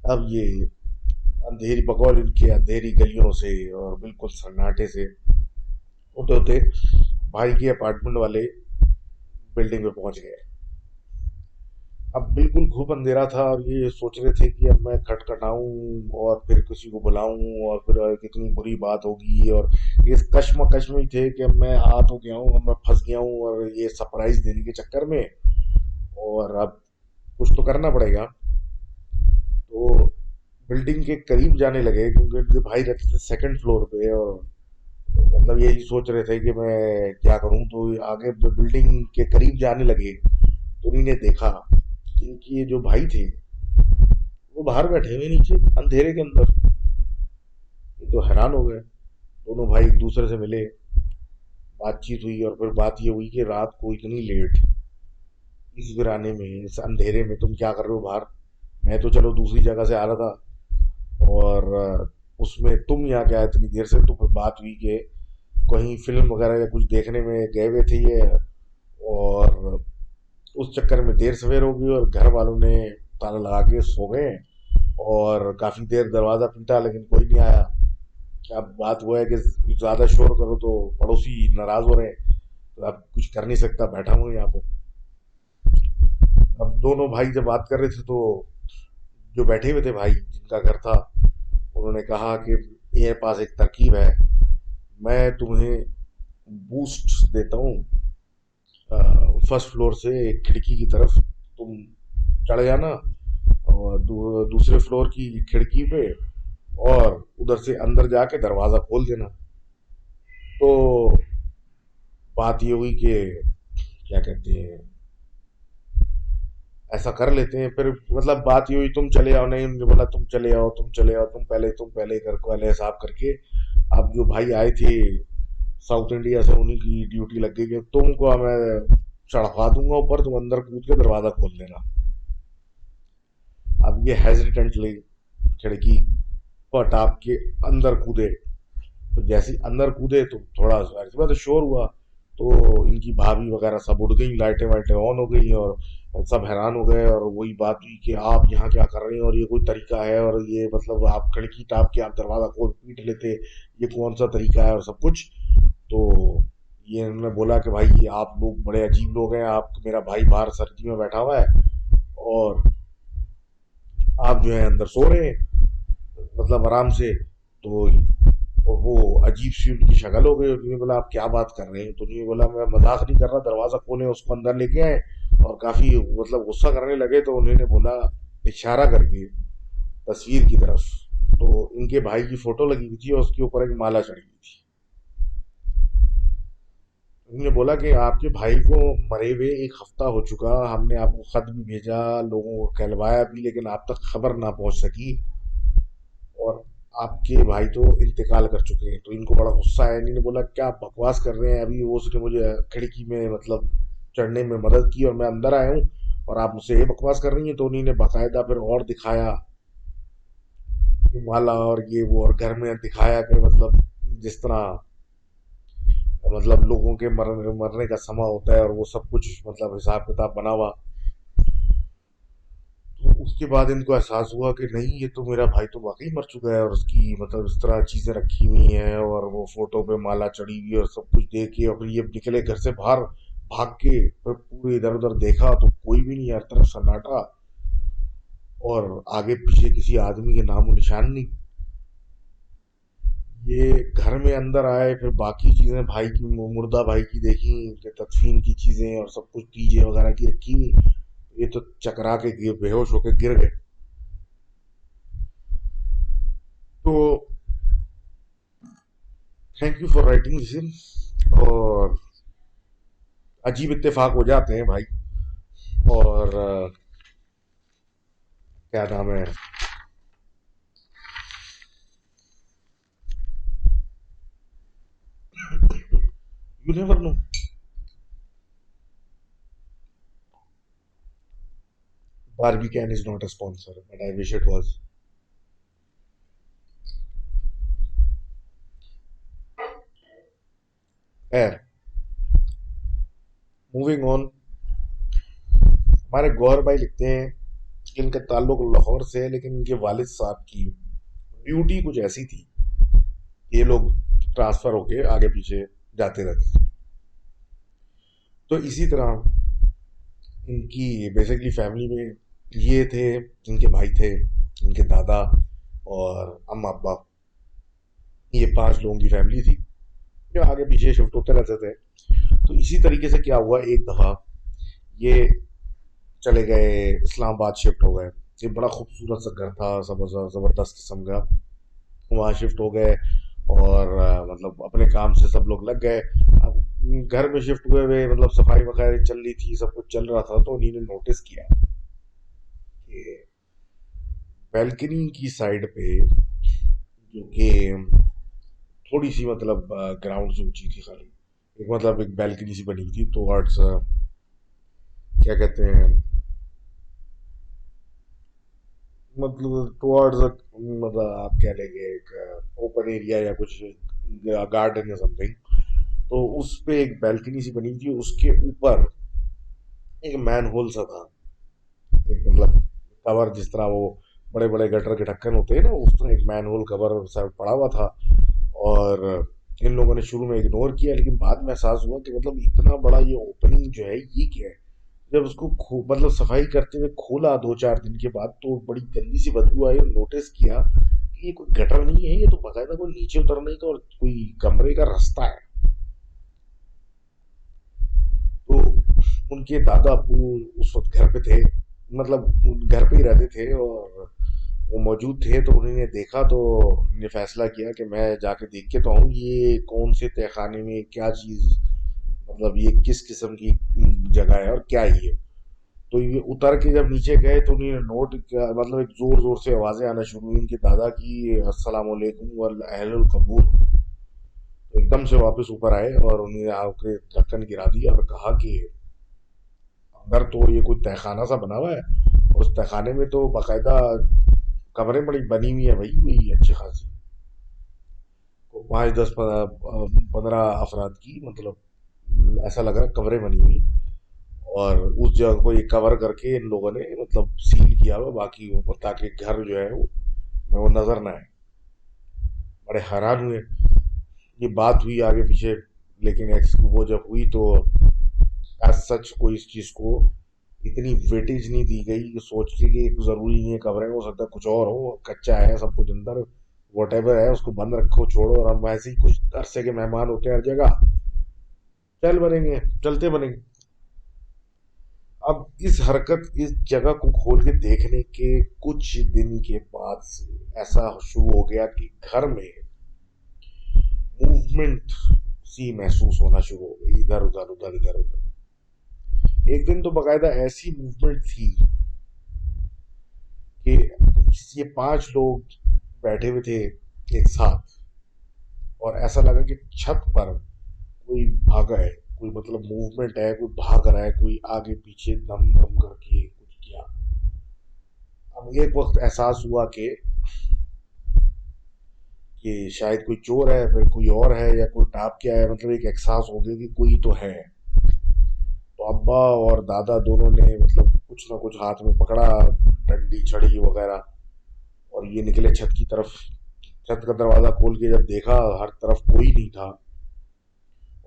[SPEAKER 1] अब ये अंधेरी बकौल इनकी अंधेरी गलियों से और बिल्कुल सन्नाटे से होते होते भाई के अपार्टमेंट वाले बिल्डिंग में पहुंच गए। अब बिल्कुल खूब अंधेरा था और ये सोच रहे थे कि अब मैं खटखटाऊं और फिर किसी को बुलाऊं और फिर कितनी बुरी बात होगी, और इस कश्मकश में ही थे कि अब मैं आ तो गया हूं, अब मैं फंस गया हूं और ये सरप्राइज देने के चक्कर में, और अब कुछ तो करना पड़ेगा। तो बिल्डिंग के करीब जाने लगे क्योंकि उनके भाई रहते थे सेकंड फ्लोर पे, और मतलब यही सोच रहे थे कि मैं क्या करूं। तो आगे जब बिल्डिंग के करीब जाने लगे तो उन्हीं ने देखा कि इनकी ये जो भाई थे वो बाहर बैठे हुए नीचे अंधेरे के अंदर। ये तो हैरान हो गए। दोनों भाई एक दूसरे से मिले, बातचीत हुई, और फिर बात ये हुई कि रात को इतनी लेट इस वीराने में इस अंधेरे में तुम क्या कर रहे हो बाहर। मैं तो चलो दूसरी जगह से आ रहा था, और उसमें तुम यहाँ क्या इतनी देर से। तो फिर बात हुई कि कहीं फिल्म वगैरह या कुछ देखने में गए हुए थे ये, और उस चक्कर में देर सवेर हो गई और घर वालों ने ताला लगा के सो गए। और काफी देर दरवाजा पीटा लेकिन कोई नहीं आया। अब बात वो है कि ज्यादा शोर करो तो पड़ोसी नाराज हो रहे हैं, तो अब कुछ कर नहीं सकता, बैठा हूँ यहाँ पे। अब दोनों भाई जब बात कर रहे थे तो जो बैठे हुए थे भाई जिनका घर था, उन्होंने कहा कि मेरे पास एक तरकीब है। मैं तुम्हें बूस्ट देता हूँ, फर्स्ट फ्लोर से एक खिड़की की तरफ तुम चढ़ जाना, और दूसरे फ्लोर की खिड़की पे, और उधर से अंदर जाके दरवाजा खोल देना। तो बात ये हुई कि क्या कहते हैं, ऐसा कर लेते हैं। फिर मतलब बात ये हुई तुम चले आओ, नहीं उन्होंने बोला तुम चले आओ, तुम चले आओ, तुम पहले कर को पहले हिसाब करके। अब जो भाई आए थे साउथ इंडिया से उन्हीं की ड्यूटी लग गई कि तुमको मैं चढ़वा दूंगा ऊपर, तुम अंदर कूद के दरवाजा खोल देना। अब ये हेजिटेंटली खिड़की पर टाप के अंदर कूदे। तो जैसे ही अंदर कूदे तो थोड़ा सा तो शोर हुआ। तो इनकी भाभी वगैरह सब उड़ गई, लाइटें वाइटें ऑन हो गई, और सब हैरान हो गए। और वही बात हुई कि आप यहाँ क्या कर रहे हैं, और ये कोई तरीका है, और ये मतलब आप खिड़की टाप के आप दरवाजा खोल पीट लेते, ये कौन सा तरीका है, और सब कुछ। तो ये इन्होंने बोला कि भाई ये आप लोग बड़े अजीब लोग हैं, आप मेरा भाई बाहर सर्दी में बैठा हुआ है और आप जो है अंदर सो रहे हैं मतलब आराम से। तो और वो अजीब सी उनकी शक्ल हो गई। उन्होंने बोला आप क्या बात कर रहे हैं, तो उन्होंने बोला मैं मजाक नहीं कर रहा, दरवाजा खोले उसको अंदर लेके आए। और काफी मतलब गुस्सा करने लगे तो उन्होंने बोला इशारा करके तस्वीर की तरफ। तो इनके भाई की फोटो लगी हुई थी और उसके ऊपर एक माला चढ़ी हुई थी। उन्होंने बोला कि आपके भाई को मरे हुए एक हफ्ता हो चुका, हमने आपको खत भी भेजा, लोगों को कहलवाया भी, लेकिन आप तक खबर ना पहुंच सकी, और आपके भाई तो इंतकाल कर चुके हैं। तो इनको बड़ा गुस्सा आया। इन्होंने बोला क्या आप बकवास कर रहे हैं, अभी वो उसने मुझे खिड़की में मतलब चढ़ने में मदद की और मैं अंदर आया हूँ, और आप मुझसे ये बकवास कर रही हैं। तो उन्होंने बाकायदा फिर और दिखाया कि माला और ये वो, और घर में दिखाया कि मतलब जिस तरह मतलब लोगों के मरने मरने का समय होता है, और वो सब कुछ मतलब हिसाब किताब बना हुआ। तो उसके बाद इनको एहसास हुआ कि नहीं ये तो मेरा भाई तो वाकई मर चुका है, और उसकी मतलब इस तरह चीजें रखी हुई हैं और वो फोटो पे माला चढ़ी हुई है और सब कुछ देख के, और फिर ये निकले घर से बाहर भाग के। फिर पूरे इधर उधर देखा तो कोई भी नहीं, हर तरफ सन्नाटा, और आगे पीछे किसी आदमी के नामो निशान नहीं। ये घर में अंदर आए, फिर बाकी चीजें भाई की मुर्दा भाई की देखी कि तदफीन की चीजें और सब कुछ डीजे वगैरह की रखी हुई। ये तो चकरा के बेहोश होकर गिर गए। तो thank you for writing this. और अजीब इत्तेफाक हो जाते हैं भाई। और क्या नाम है, you never know. Barbican is not a sponsor, but I wish it was. खैर, मूविंग ऑन। हमारे गौर भाई लिखते हैं कि इनका ताल्लुक लाहौर से है, लेकिन इनके वालिद साहब की ड्यूटी कुछ ऐसी थी, ये लोग ट्रांसफर होके आगे पीछे जाते रहते। तो इसी तरह इनकी बेसिकली फैमिली में ये थे, इनके भाई थे, इनके दादा और अम्मा अब्बा, ये 5 लोगों की फैमिली थी जो आगे पीछे शिफ्ट होते रहते थे। तो इसी तरीके से क्या हुआ, एक दफ़ा ये चले गए इस्लामाबाद, शिफ्ट हो गए। ये बड़ा खूबसूरत सा घर था, सब ज़बरदस्त किस्म का। वहाँ शिफ्ट हो गए और मतलब अपने काम से सब लोग लग गए। अब घर में शिफ्ट हुए हुए मतलब सफाई वगैरह चल रही थी, सब कुछ चल रहा था, तो उन्हीं ने नोटिस किया कि बैल्कनी की साइड पे, जो कि थोड़ी सी मतलब ग्राउंड से ऊंची थी खाली, एक मतलब एक बैल्कनी सी बनी थी टुवर्ड्स, क्या कहते हैं, मतलब टुवर्ड्स, मतलब आप कह लेंगे एक ओपन एरिया या कुछ गार्डन या समथिंग। तो उस पे एक बैल्कनी सी बनी थी, उसके ऊपर एक मैन होल सा था, एक मतलब कवर, जिस तरह वो बड़े बड़े गटर के ढक्कन होते हैं ना, उस तरह एक मैन होल कवर सा पड़ा हुआ था। और इन लोगों ने शुरू में इग्नोर किया, लेकिन बाद में एहसास हुआ कि मतलब इतना बड़ा ये ओपनिंग जो है ये क्या है। जब उसको मतलब सफाई करते हुए खोला 2-4 दिन के बाद, तो बड़ी गंदी सी बदबू आई, और नोटिस किया कि ये कोई गटर नहीं है, ये तो बाकायदा कोई नीचे उतरने का और कोई कमरे का रास्ता है। तो उनके दादा अब्बू उस वक्त घर पे थे, मतलब घर पे ही रहते थे, और वो मौजूद थे। तो उन्होंने देखा, तो उन्होंने फैसला किया कि मैं जाके देख के तो आऊँ ये कौन से तहखाने में क्या चीज़, मतलब ये किस किस्म की जगह है और क्या है ये। तो ये उतर के जब नीचे गए, तो उन्होंने नोट किया, मतलब एक जोर जोर से आवाजें आना शुरू हुई उनके दादा की, अस्सलाम वालेकुम वल अहलुल कबूर। तो एकदम से वापस ऊपर आए और उन्होंने आके ढक्कन गिरा दिया और कहा कि अंदर तो ये कोई तहखाना सा बना हुआ है, और उस तहखाने में तो बाकायदा कमरे बड़ी बनी हुई है भाई, कोई अच्छी खासी, तो 5-10-15 अफराद की, मतलब ऐसा लग रहा है कमरे बनी हुई। और उस जगह को ये कवर करके इन लोगों ने मतलब सील किया हुआ, बाकी वो ताकि घर जो है वो नजर ना आए। बड़े हैरान हुए, ये बात हुई आगे पीछे, लेकिन वो जब हुई तो एज सच कोई इस चीज को इतनी वेटेज नहीं दी गई कि सोच के कि जरूरी नहीं है कमरे में, हो सकता है कुछ और हो, कच्चा है सब कुछ अंदर, वट एवर है, उसको बंद रखो छोड़ो, और हम ऐसे ही कुछ अरसे के मेहमान होते हैं हर जगह, चल बनेंगे, चलते बनेंगे। अब इस हरकत, इस जगह को खोल के देखने के कुछ दिन के बाद से ऐसा शुरू हो गया कि घर में मूवमेंट सी महसूस होना शुरू हो गई, इधर उधर उधर इधर उधर। एक दिन तो बकायदा ऐसी मूवमेंट थी कि ये 5 लोग बैठे हुए थे एक साथ, और ऐसा लगा कि छत पर कोई भागा है, कोई मतलब मूवमेंट है, कोई भाग रहा है, कोई आगे पीछे दम दम करके कुछ किया। अब एक वक्त एहसास हुआ कि शायद कोई चोर है, फिर कोई और है, या कोई टाप के आया, मतलब एक एहसास हो गया कि कोई तो है। तो अब्बा और दादा दोनों ने मतलब कुछ ना कुछ हाथ में पकड़ा, डंडी छड़ी वगैरह, और ये निकले छत की तरफ। छत का दरवाजा खोल के जब देखा, हर तरफ कोई नहीं था,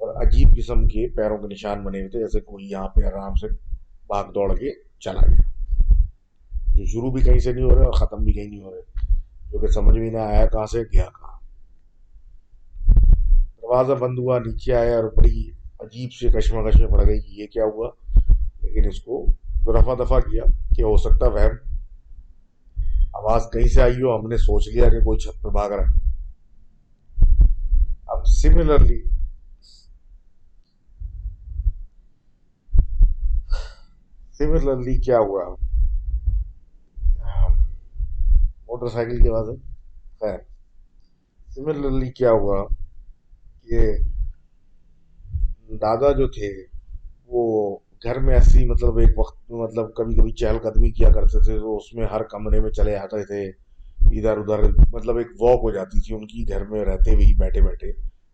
[SPEAKER 1] और अजीब किस्म के पैरों के निशान बने हुए थे, जैसे कोई यहाँ पे आराम से भाग दौड़ के चला गया, जो शुरू भी कहीं से नहीं हो रहे और खत्म भी कहीं नहीं हो रहे, जो कि समझ में ना आया कहाँ से गया कहाँ। दरवाजा बंद हुआ, नीचे आया, और बड़ी अजीब से कश्मकश में पड़ गई कि ये क्या हुआ। लेकिन इसको तो रफा दफा किया कि हो सकता वहम, आवाज कहीं से आई हो, हमने सोच लिया कि कोई छत पर भाग रहा है। अब सिमिलरली क्या हुआ, मोटरसाइकिल की आवाज है, खैर, सिमिलरली क्या हुआ कि दादा जो थे वो घर में ऐसी मतलब एक वक्त में मतलब कभी कभी चहलकदमी किया करते थे, तो उसमें हर कमरे में चले आते थे, इधर उधर, मतलब एक वॉक हो जाती थी उनकी घर में रहते हुए ही, बैठे बैठे,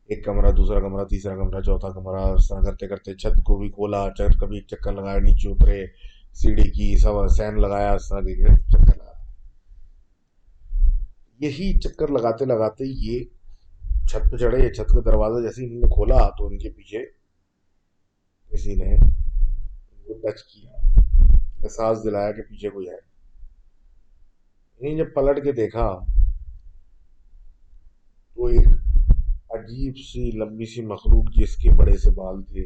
[SPEAKER 1] एक कमरा, दूसरा कमरा, तीसरा कमरा, चौथा कमरा, इस तरह करते करते छत को भी खोला, छत कभी एक चक्कर लगाया, नीचे उतरे, सीढ़ी की सब सैन लगाया, इस तरह के चक्कर लगा। यही चक्कर लगाते लगाते ये छत पे चढ़े, छत का दरवाजा जैसे ही इन्होंने खोला, तो उनके पीछे किसी ने उनको टच किया। एहसास दिलाया कि पीछे कोई है। नहीं, जब पलट के देखा तो एक अजीब सी लंबी सी मखलूक जिसके बड़े से बाल थे,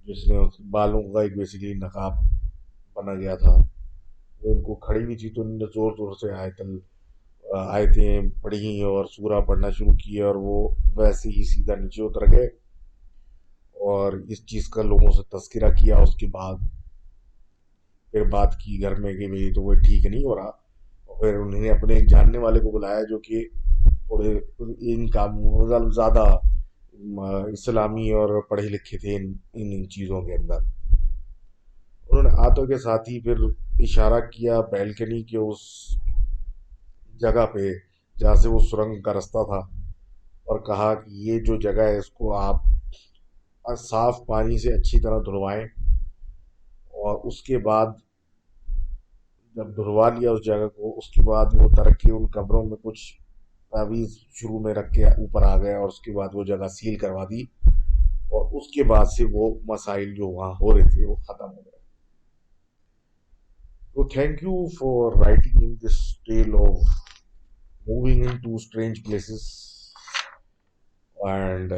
[SPEAKER 1] जिसने उस बालों का एक बेसिकली नकाब बना गया था, वो इनको खड़ी हुई थी। तो इन्होंने जोर जोर से आयतें पढ़ी और सूरा पढ़ना शुरू किया, और वो वैसे ही सीधा नीचे उतर गए। और इस चीज़ का लोगों से तस्करा किया। उसके बाद फिर बात की घर में कि भाई तो वो ठीक नहीं हो रहा। और फिर उन्होंने अपने एक जानने वाले को बुलाया जो कि थोड़े इन कामों मतलब ज़्यादा इस्लामी और पढ़े लिखे थे इन इन चीज़ों के अंदर। उन्होंने हाथों के साथ ही फिर इशारा किया बैल्कनी के उस जगह पे जहाँ से वो सुरंग का रास्ता था, और कहा कि ये जो जगह है इसको आप साफ पानी से अच्छी तरह धुलवाएं, और उसके बाद जब धुलवा लिया उस जगह को, उसके बाद वो तरक्की उन कब्रों में कुछ तावीज़ शुरू में रख के ऊपर आ गए, और उसके बाद वो जगह सील करवा दी। और उसके बाद से वो मसाइल जो वहाँ हो रहे थे वो ख़त्म हो गए। तो thank you for writing in this tale of moving into strange places. And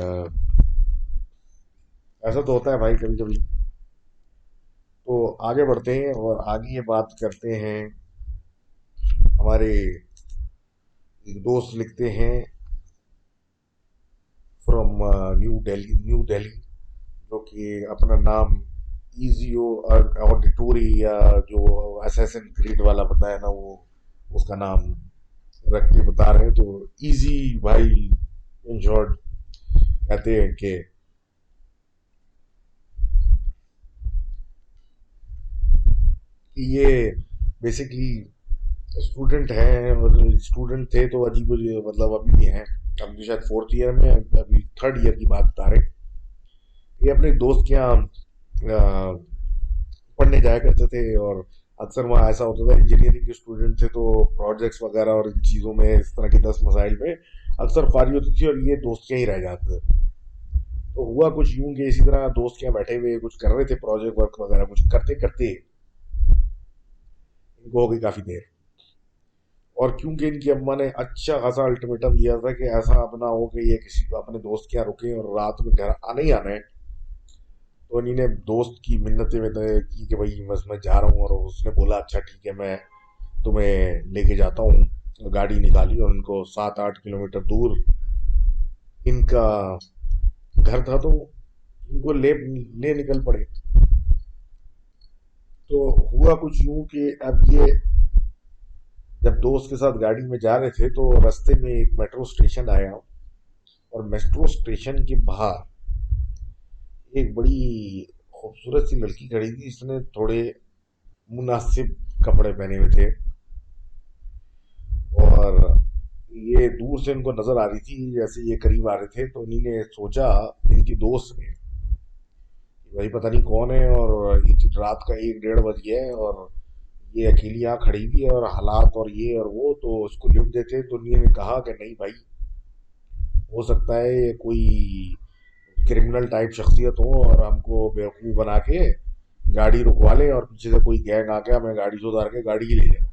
[SPEAKER 1] ऐसा तो होता है भाई कभी कभी। तो आगे बढ़ते हैं और आगे ये बात करते हैं। हमारे एक दोस्त लिखते हैं फ्रॉम न्यू दिल्ली, जो कि अपना नाम इजियो ऑडिटोरी या जो असैसिन क्रीड वाला बंदा है ना, वो उसका नाम रख के बता रहे हैं। तो इजी भाई इन शॉर्ट कहते हैं कि ये बेसिकली स्टूडेंट हैं, और स्टूडेंट थे तो अजीब मतलब अभी भी हैं। अभी शायद फोर्थ ईयर में, अभी थर्ड ईयर की बात बता रहे। ये अपने दोस्त के यहाँ पढ़ने जाया करते थे, और अक्सर वहाँ ऐसा होता था, इंजीनियरिंग के स्टूडेंट थे तो प्रोजेक्ट्स वगैरह और इन चीज़ों में, इस तरह के 10 मसाइल में अक्सर फारी होती थी, और ये दोस्त के ही रह जाते थे। तो हुआ कुछ यूं कि इसी तरह दोस्त के यहाँ बैठे हुए कुछ कर रहे थे, प्रोजेक्ट वर्क वगैरह कुछ करते करते इनको हो गई काफ़ी देर। और क्योंकि इनकी अम्मा ने अच्छा खासा अल्टीमेटम दिया था कि ऐसा अपना हो कि ये किसी को अपने दोस्त के यहाँ रुके और रात में घर आना ही आना है, तो इन्हीं ने दोस्त की मिन्नतें की कि भाई बस मैं जा रहा हूँ। और उसने बोला अच्छा ठीक है, मैं तुम्हें लेके जाता हूँ। गाड़ी निकाली और उनको 7-8 किलोमीटर दूर इनका घर था, तो इनको ले निकल पड़े। तो हुआ कुछ यूं कि अब ये जब दोस्त के साथ गाड़ी में जा रहे थे तो रास्ते में एक मेट्रो स्टेशन आया, और मेट्रो स्टेशन के बाहर एक बड़ी खूबसूरत सी लड़की खड़ी थी, जिसने थोड़े मुनासिब कपड़े पहने हुए थे। और ये दूर से इनको नजर आ रही थी, जैसे ये करीब आ रहे थे तो इन्हीं ने सोचा, इनकी दोस्त ने, कि भाई पता नहीं कौन है, और रात का 1-1:30 बज गया है, और ये अकेली यहाँ खड़ी हुई है, और हालात और ये और वो, तो उसको लिफ्ट देते। तो इन्हीं ने कहा कि नहीं भाई, हो सकता है ये कोई क्रिमिनल टाइप शख्सियत हो और हमको बेवकूफ़ बना के गाड़ी रुकवा ले, और पीछे से कोई गैंग आ गया, मैं गाड़ी से उतार के गाड़ी ही ले जाए।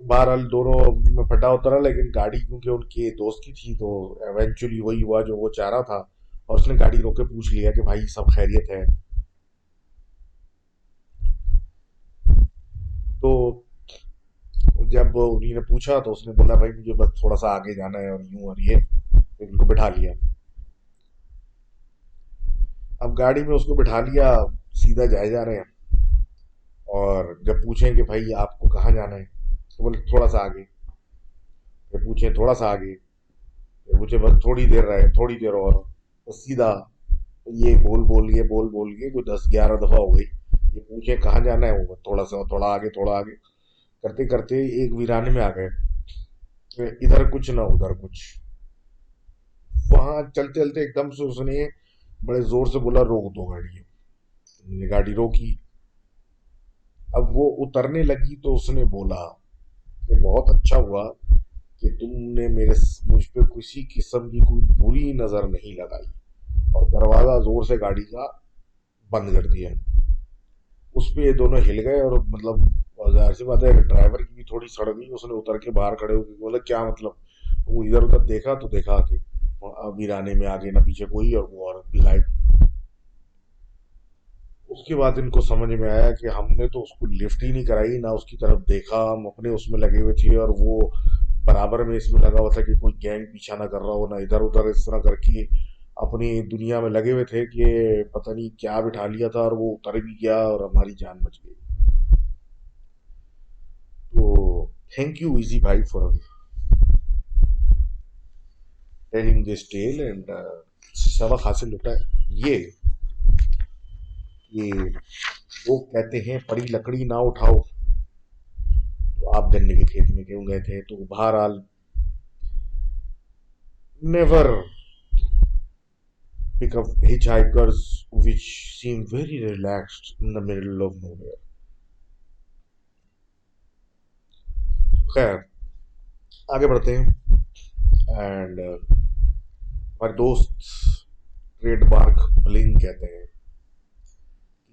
[SPEAKER 1] बहरहाल दोनों में फटा उतरा, लेकिन गाड़ी क्योंकि उनके दोस्त की थी तो एवेंचुअली वही हुआ जो वो चाह रहा था। और उसने गाड़ी रोक के पूछ लिया कि भाई सब खैरियत है। तो जब उन्हीं ने पूछा तो उसने बोला भाई मुझे बस थोड़ा सा आगे जाना है और यूं और ये, तो उनको बिठा लिया। अब गाड़ी में उसको बिठा लिया, सीधा जाए जा रहे हैं। और जब पूछें कि भाई आपको कहाँ जाना है, तो बोले थोड़ा सा आगे। फिर पूछे थोड़ा सा आगे, फिर पूछे बस थोड़ी देर रहे, थोड़ी देर और, तो सीधा ये बोल बोल के कोई 10-11 दफा हो गई। ये पूछे कहाँ जाना है, वो थोड़ा सा, थोड़ा आगे, थोड़ा आगे करते करते एक वीराने में आ गए। तो इधर कुछ ना उधर कुछ। वहां चलते चलते एकदम से उसने बड़े जोर से बोला रोक दो गाड़ी। हमने गाड़ी रोकी। अब वो उतरने लगी तो उसने बोला कि बहुत अच्छा हुआ कि तुमने मुझ पे किसी किस्म की कोई बुरी नजर नहीं लगाई, और दरवाजा जोर से गाड़ी का बंद कर दिया। उस पे ये दोनों हिल गए और मतलब जाहिर सी बात है ड्राइवर की भी थोड़ी सड़ गई, उसने उतर के बाहर खड़े होकर बोला क्या मतलब, वो इधर उधर देखा तो देखा कि वीराने में आगे ना पीछे कोई और वो औरत भी गायब। उसके बाद इनको समझ में आया कि हमने तो उसको लिफ्ट ही नहीं कराई, ना उसकी तरफ देखा, हम अपने उसमें लगे हुए थे और वो बराबर में इसमें लगा हुआ था कि कोई गैंग पीछा ना कर रहा हो, ना इधर उधर इस तरह करके अपनी दुनिया में लगे हुए थे कि पता नहीं क्या बिठा लिया था और वो उतर भी गया और हमारी जान बच गई। तो थैंक यू इजी भाई for telling this tale and सबक हासिल होता है ये कि वो कहते हैं बड़ी लकड़ी ना उठाओ। तो आप गन्ने के खेत में क्यों गए थे? तो बहरहाल never pick up hitchhikers which seem very relaxed in the middle of nowhere. खैर आगे बढ़ते हैं एंड हमारे दोस्त ट्रेडमार्क ब्लिंग कहते हैं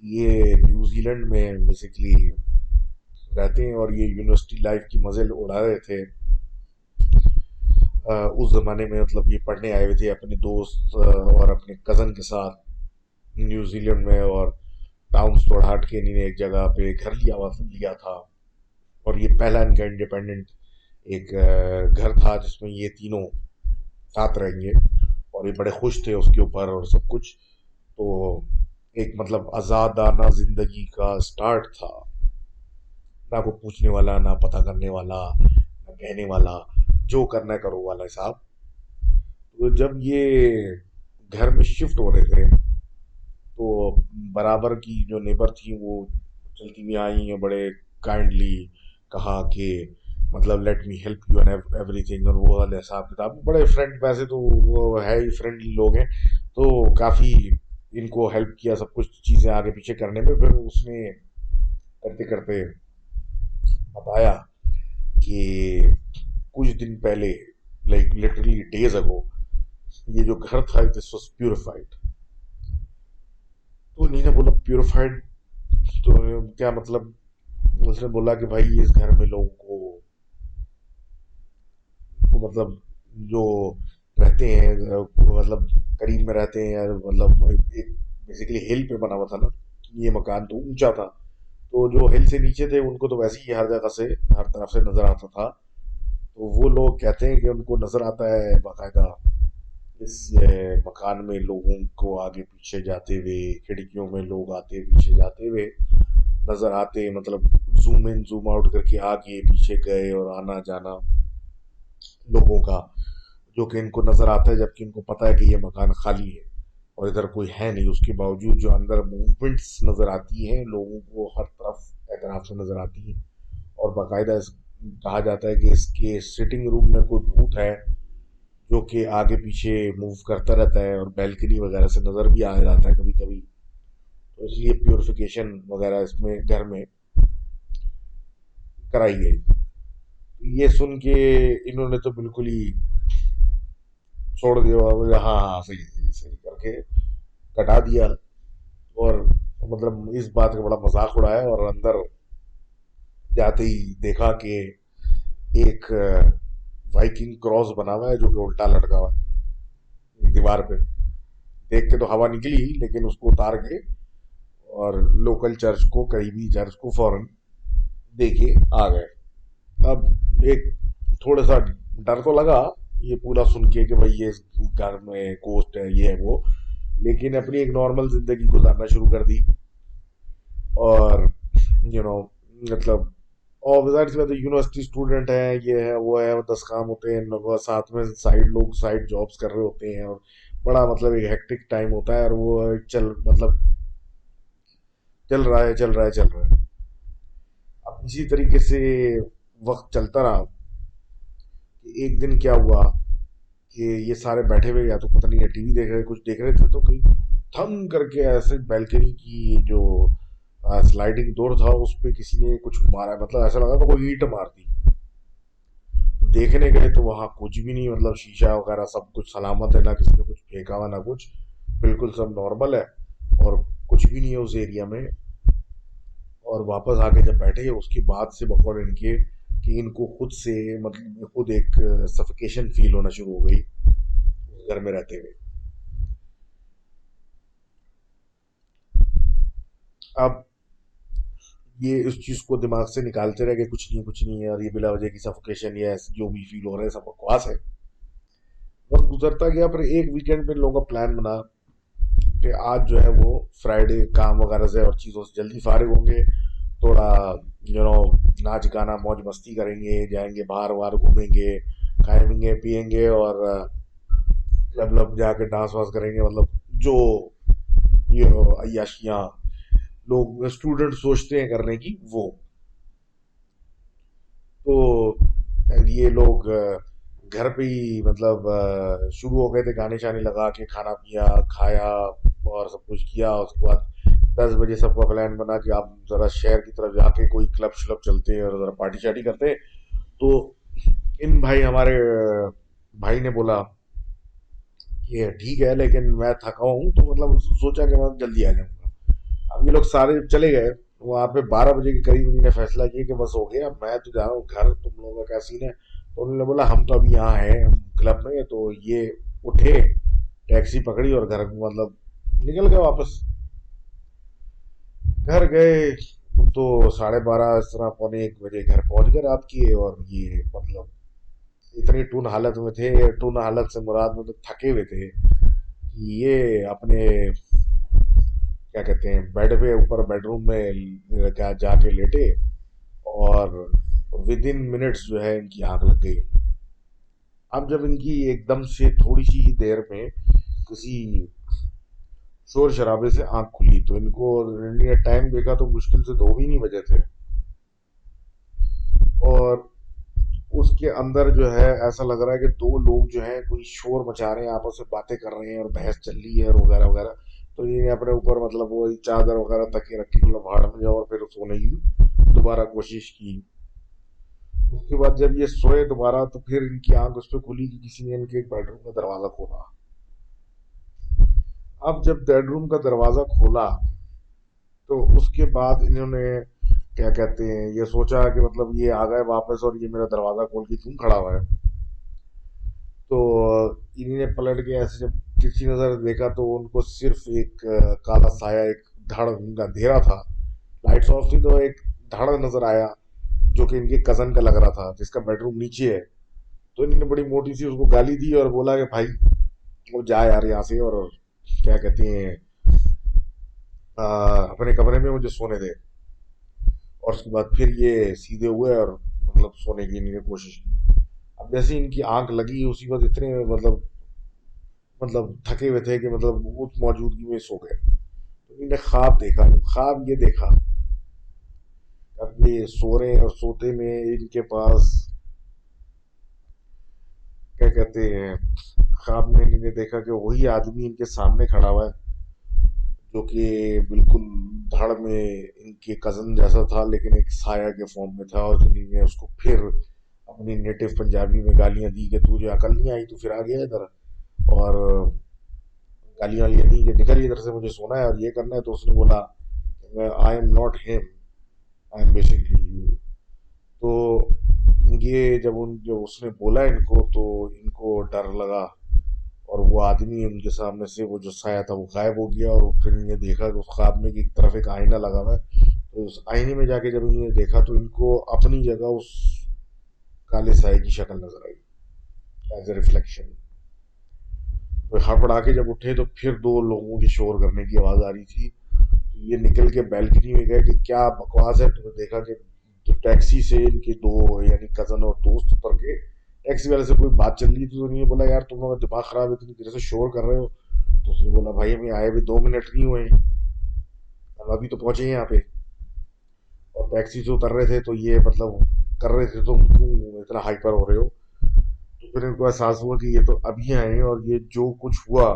[SPEAKER 1] ये न्यूजीलैंड में बेसिकली रहते हैं और ये यूनिवर्सिटी लाइफ की मजे उड़ा रहे थे। उस जमाने में मतलब ये पढ़ने आए हुए थे अपने दोस्त और अपने कजन के साथ न्यूजीलैंड में, और टाउन स्टोरहाट के इन्होंने एक जगह पे घर लिया था और ये पहला इनका इंडिपेंडेंट एक घर था जिसमें ये तीनों साथ रहेंगे और ये बड़े खुश थे उसके ऊपर और सब कुछ। तो एक मतलब आज़ादाना जिंदगी का स्टार्ट था, ना कोई पूछने वाला, ना पता करने वाला, ना कहने वाला, जो करना है करो वाला हिसाब। तो जब ये घर में शिफ्ट हो रहे थे तो बराबर की जो नेबर थी वो चलती हुई आई और बड़े काइंडली कहा कि मतलब let me help you and everything, और वो वाले हिसाब किताब बड़े फ्रेंड, वैसे तो वो है ही फ्रेंडली लोग हैं, तो काफ़ी इनको हेल्प किया सब कुछ चीज़ें आगे पीछे करने में। फिर उसने करते करते बताया कि कुछ दिन पहले, लाइक लिटरली डेज अगो, ये जो घर था दिस वाज प्यूरिफाइड। तो उन्हीं ने बोला प्यूरिफाइड तो क्या मतलब? उसने बोला कि भाई इस घर में लोगों को मतलब जो रहते हैं मतलब करीब में रहते हैं, मतलब एक बेसिकली हिल पे बना हुआ था ना, ये मकान तो ऊंचा था, तो जो हिल से नीचे थे उनको तो वैसे ही हर जगह से हर तरफ से नजर आता था। तो वो लोग कहते हैं कि उनको नजर आता है बाकायदा इस मकान में लोगों को आगे पीछे जाते हुए, खिड़कियों में लोग आते पीछे जाते हुए नजर आते, मतलब जूम इन जूम आउट करके आगे पीछे गए और आना जाना लोगों का, जो कि इनको नजर आता है, जबकि इनको पता है कि ये मकान खाली है और इधर कोई है नहीं। उसके बावजूद जो अंदर मूवमेंट्स नजर आती हैं लोगों को हर तरफ एतराफ से नजर आती हैं। और बाकायदा कहा जाता है कि इसके सिटिंग रूम में कोई भूत है जो कि आगे पीछे मूव करता रहता है और बैल्कनी वगैरह से नजर भी आ जाता है कभी कभी। तो इसलिए प्योरिफिकेशन वगैरह इसमें घर में कराई गई। ये सुन के इन्होंने तो बिल्कुल ही छोड़ दिया, बोले हाँ हाँ सही सही सही करके कटा दिया। और मतलब इस बात का बड़ा मजाक उड़ाया और अंदर जाते ही देखा कि एक वाइकिंग क्रॉस बना हुआ है जो कि उल्टा लटका हुआ है दीवार पे। देख के तो हवा निकली लेकिन उसको उतार के और लोकल चर्च को, करीबी चर्च को फौरन देके आ गए। अब एक थोड़ा सा डर तो लगा ये पूरा सुन के कि भाई ये घर में गोस्ट है ये है वो, लेकिन अपनी एक नॉर्मल जिंदगी गुजारना शुरू कर दी। और यू नो मतलब और जाहिर सी बात है यूनिवर्सिटी स्टूडेंट है, ये है वो है, 10 काम होते हैं, साथ में साइड लोग साइड जॉब्स कर रहे होते हैं और बड़ा मतलब एक हेक्टिक टाइम होता है और वो चल मतलब चल रहा है चल रहा है चल रहा है। अब इसी तरीके से वक्त चलता रहा कि एक दिन क्या हुआ कि ये सारे बैठे हुए या तो पता नहीं टीवी देख रहे कुछ देख रहे थे, तो कहीं थम करके ऐसे बैल्कनी की जो स्लाइडिंग डोर था उस पे किसी ने कुछ मारा, मतलब ऐसा लगा तो कोई ईंट मार दी। तो देखने गए तो वहां कुछ भी नहीं, मतलब शीशा वगैरह सब कुछ सलामत है, ना किसी ने कुछ फेंका हुआ ना, कुछ, बिल्कुल सब नॉर्मल है और कुछ भी नहीं है उस एरिया में। और 2 दिन बाद फिर वही हाल, 2 दिन बाद फिर वही हाल, 2 दिन बाद फिर वही हाल। अब इसी तरीके से वक्त चलता रहा कि एक दिन क्या हुआ कि ये सारे बैठे हुए या तो पता नहीं टीवी देख रहे कुछ देख रहे थे, तो कहीं थम करके ऐसे बैल्कनी की जो स्लाइडिंग डोर था उस पे किसी ने कुछ मारा, मतलब ऐसा लगा तो कोई ईंट मार दी। तो देखने गए तो वहां कुछ भी नहीं, मतलब शीशा वगैरह सब कुछ सलामत है, ना किसी ने कुछ फेंका हुआ ना कुछ, बिल्कुल सब नॉर्मल है। और और वापस आके जब बैठे उसके बाद से बकौल इनके कि इनको खुद से मतलब खुद एक सफिकेशन फील होना शुरू हो गई घर में रहते हुए। अब ये इस चीज को दिमाग से निकालते रह गए कुछ नहीं है और ये बिला वजह की सफोकेशन या जो भी फील हो रहा है सब बकवास है। वक्त गुजरता गया, फिर एक वीकेंड पे इन लोगों का प्लान बना कि आज जो है वो फ्राइडे काम वगैरह से और चीज़ों से जल्दी फारिग होंगे, थोड़ा नाच गाना मौज मस्ती करेंगे, जाएंगे बाहर वार घूमेंगे, खाएंगे पिएंगे और क्लब लब जाके डांस वांस करेंगे, मतलब जो ये अय्याशियाँ लोग स्टूडेंट सोचते हैं करने की वो। तो ये लोग घर पे ही मतलब शुरू हो गए थे गाने शाने लगा के, खाना पिया खाया और सब कुछ किया। उसके बाद 10 बजे सबका प्लान बना कि आप जरा शहर की तरफ जाके कोई क्लब श्लब चलते हैं और जरा पार्टी शार्टी करते हैं। तो इन भाई हमारे भाई ने बोला कि ठीक है लेकिन मैं थका हूँ, तो मतलब सोचा कि मैं जल्दी आ जाऊंगा। अब ये लोग सारे चले गए वहां पे 12 बजे के करीब इन्होंने फैसला किया कि बस हो गया, मैं तो जा रहा हूँ घर, तुम लोगों का क्या सीन है। तो उन्होंने बोला हम तो अभी यहाँ हैं हम क्लब में, तो ये उठे, टैक्सी पकड़ी और घर मतलब निकल गए वापस। घर गए तो 12:30 इस तरह, पौने 1 बजे घर पहुंच गए रात की। और ये मतलब इतनी टून हालत में थे, टून हालत से मुराद मतलब थके हुए थे कि ये अपने क्या कहते हैं बेड पे ऊपर बेडरूम में क्या जाके लेटे और विद इन मिनट्स जो है इनकी आंख लग गई। अब जब इनकी एकदम से थोड़ी सी ही देर में किसी शोर शराबे से आंख खुली तो इनको इन्होंने टाइम देखा तो मुश्किल से 2 भी नहीं बजे थे। और उसके अंदर जो है ऐसा लग रहा है कि दो लोग जो है कोई शोर मचा रहे हैं, आपस में बातें कर रहे हैं और बहस चल रही है और वगैरह वगैरह। तो ये अपने ऊपर मतलब वो चादर वगैरह तकिए रख के मतलब भाड़ में जाओ और फिर सोने की दोबारा कोशिश की। उसके बाद जब ये सोए दोबारा तो फिर इनकी आंख उस पर खुली कि किसी ने इनके बेडरूम का दरवाजा खोला। अब जब बेडरूम का दरवाजा खोला तो उसके बाद इन्होंने क्या कहते हैं ये सोचा कि मतलब ये आ गए वापस और ये मेरा दरवाजा खोल के क्यों खड़ा हुआ है। तो इन्हीं ने पलट के ऐसे जब तिरछी नजर देखा तो उनको सिर्फ एक काला साया, एक धड़ उनका अंधेरा था, लाइट्स ऑफ थी, तो एक धड़ नजर आया जो कि इनके कजन का लग रहा था जिसका बेडरूम नीचे है। तो इन्होंने बड़ी मोटी सी उसको गाली दी और बोला कि भाई वो जा यार यहाँ से, और क्या कहते हैं अपने कमरे में मुझे सोने दे। और उसके बाद फिर ये सीधे हुए और मतलब सोने की इन्होंने कोशिश की। अब जैसे ही इनकी आंख लगी उसी वक्त इतने मतलब थके हुए थे कि मतलब उस मौजूदगी में सो गए। तो इन्होंने ख्वाब देखा, ख्वाब ये देखा अब ये सो रहे हैं और सोते में इनके पास क्या कहते हैं ख्वाब में इन्होंने देखा कि वही आदमी इनके सामने खड़ा हुआ है जो कि बिल्कुल धड़ में इनके कजन जैसा था लेकिन एक साया के फॉर्म में था। और इन्होंने उसको फिर अपनी नेटिव पंजाबी में गालियां दी कि तुझे अकल नहीं आई, तू फिर आ गया इधर, और गालियां वालियां दी कि निकल इधर से, मुझे सोना है और ये करना है। तो उसने बोला I am not him, I am basically you. तो ये जब उसने बोला इनको तो इनको डर लगा और वो आदमी उनके सामने से वो जो साया था वो गायब हो गया। और फिर इन्हें देखा कि उस ख्वाब में की तरफ एक आईना लगा हुआ है। तो उस आईने में जाके जब इन्हें देखा तो इनको अपनी जगह उस काले साये की शक्ल नजर आई एज ए रिफ्लेक्शन। तो हड़बड़ा के जब उठे तो फिर दो लोगों की शोर करने की आवाज आ रही थी। तो ये निकल के बैल्कनी में गए कि क्या बकवास है। तो देखा कि तो टैक्सी से इनके दो यानी कजन और दोस्त उतर के टैक्सी वाले से कोई बात चल रही थी। तो उन्होंने बोला यार तुम लोग का दिमाग खराब है, इतनी देर से शोर कर रहे हो। तो उसने बोला भाई हमें आए भी 2 मिनट नहीं हुए, हम अभी तो पहुंचे हैं यहाँ पे और टैक्सी से उतर रहे थे तो ये मतलब कर रहे थे, तुम क्यों इतना हाइपर हो रहे हो। तो फिर इनको एहसास हुआ कि ये तो अभी आए हैं और ये जो कुछ हुआ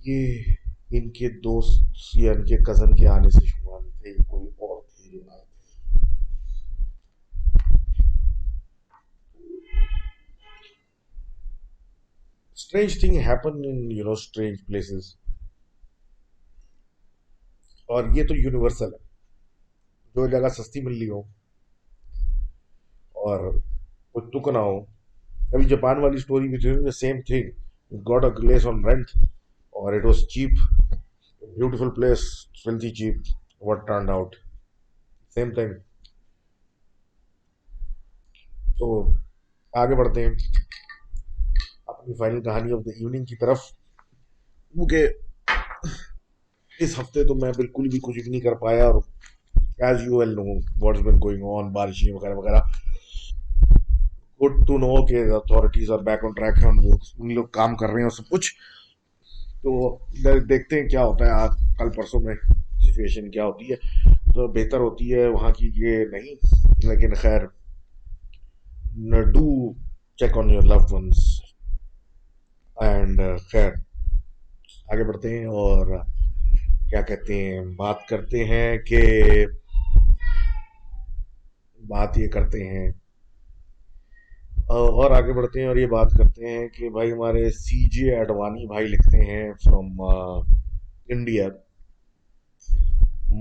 [SPEAKER 1] ये इनके दोस्त या इनके कजन के आने से हुआ नहीं थे, ये कोई और थे जो आए थे। Strange thing happen in strange places. और ये तो यूनिवर्सल है, जो जगह सस्ती मिल रही हो और कुछ तुक ना हो। अभी जापान वाली स्टोरी भी थी, same thing, got a place on rent और it was cheap, beautiful place, filthy cheap, what turned out same thing. तो आगे बढ़ते हैं अपनी फाइनल कहानी ऑफ द इवनिंग की तरफ। क्योंकि इस हफ्ते तो मैं बिल्कुल भी कुछ भी नहीं कर पाया, और as you well know what's been going on, बारिशें वगैरह वगैरह। गुड टू नो कि authorities are back on track है, वो उन लोग काम कर रहे हैं और सब कुछ। तो देखते हैं क्या होता है आज कल परसों में, सिचुएशन क्या होती है। तो बेहतर होती है वहाँ की ये नहीं, लेकिन खैर, do check on your loved ones and खैर आगे बढ़ते हैं और क्या कहते हैं, बात करते हैं कि बात ये करते हैं और आगे बढ़ते हैं और ये बात करते हैं कि भाई हमारे सीजे अडवाणी भाई लिखते हैं from India,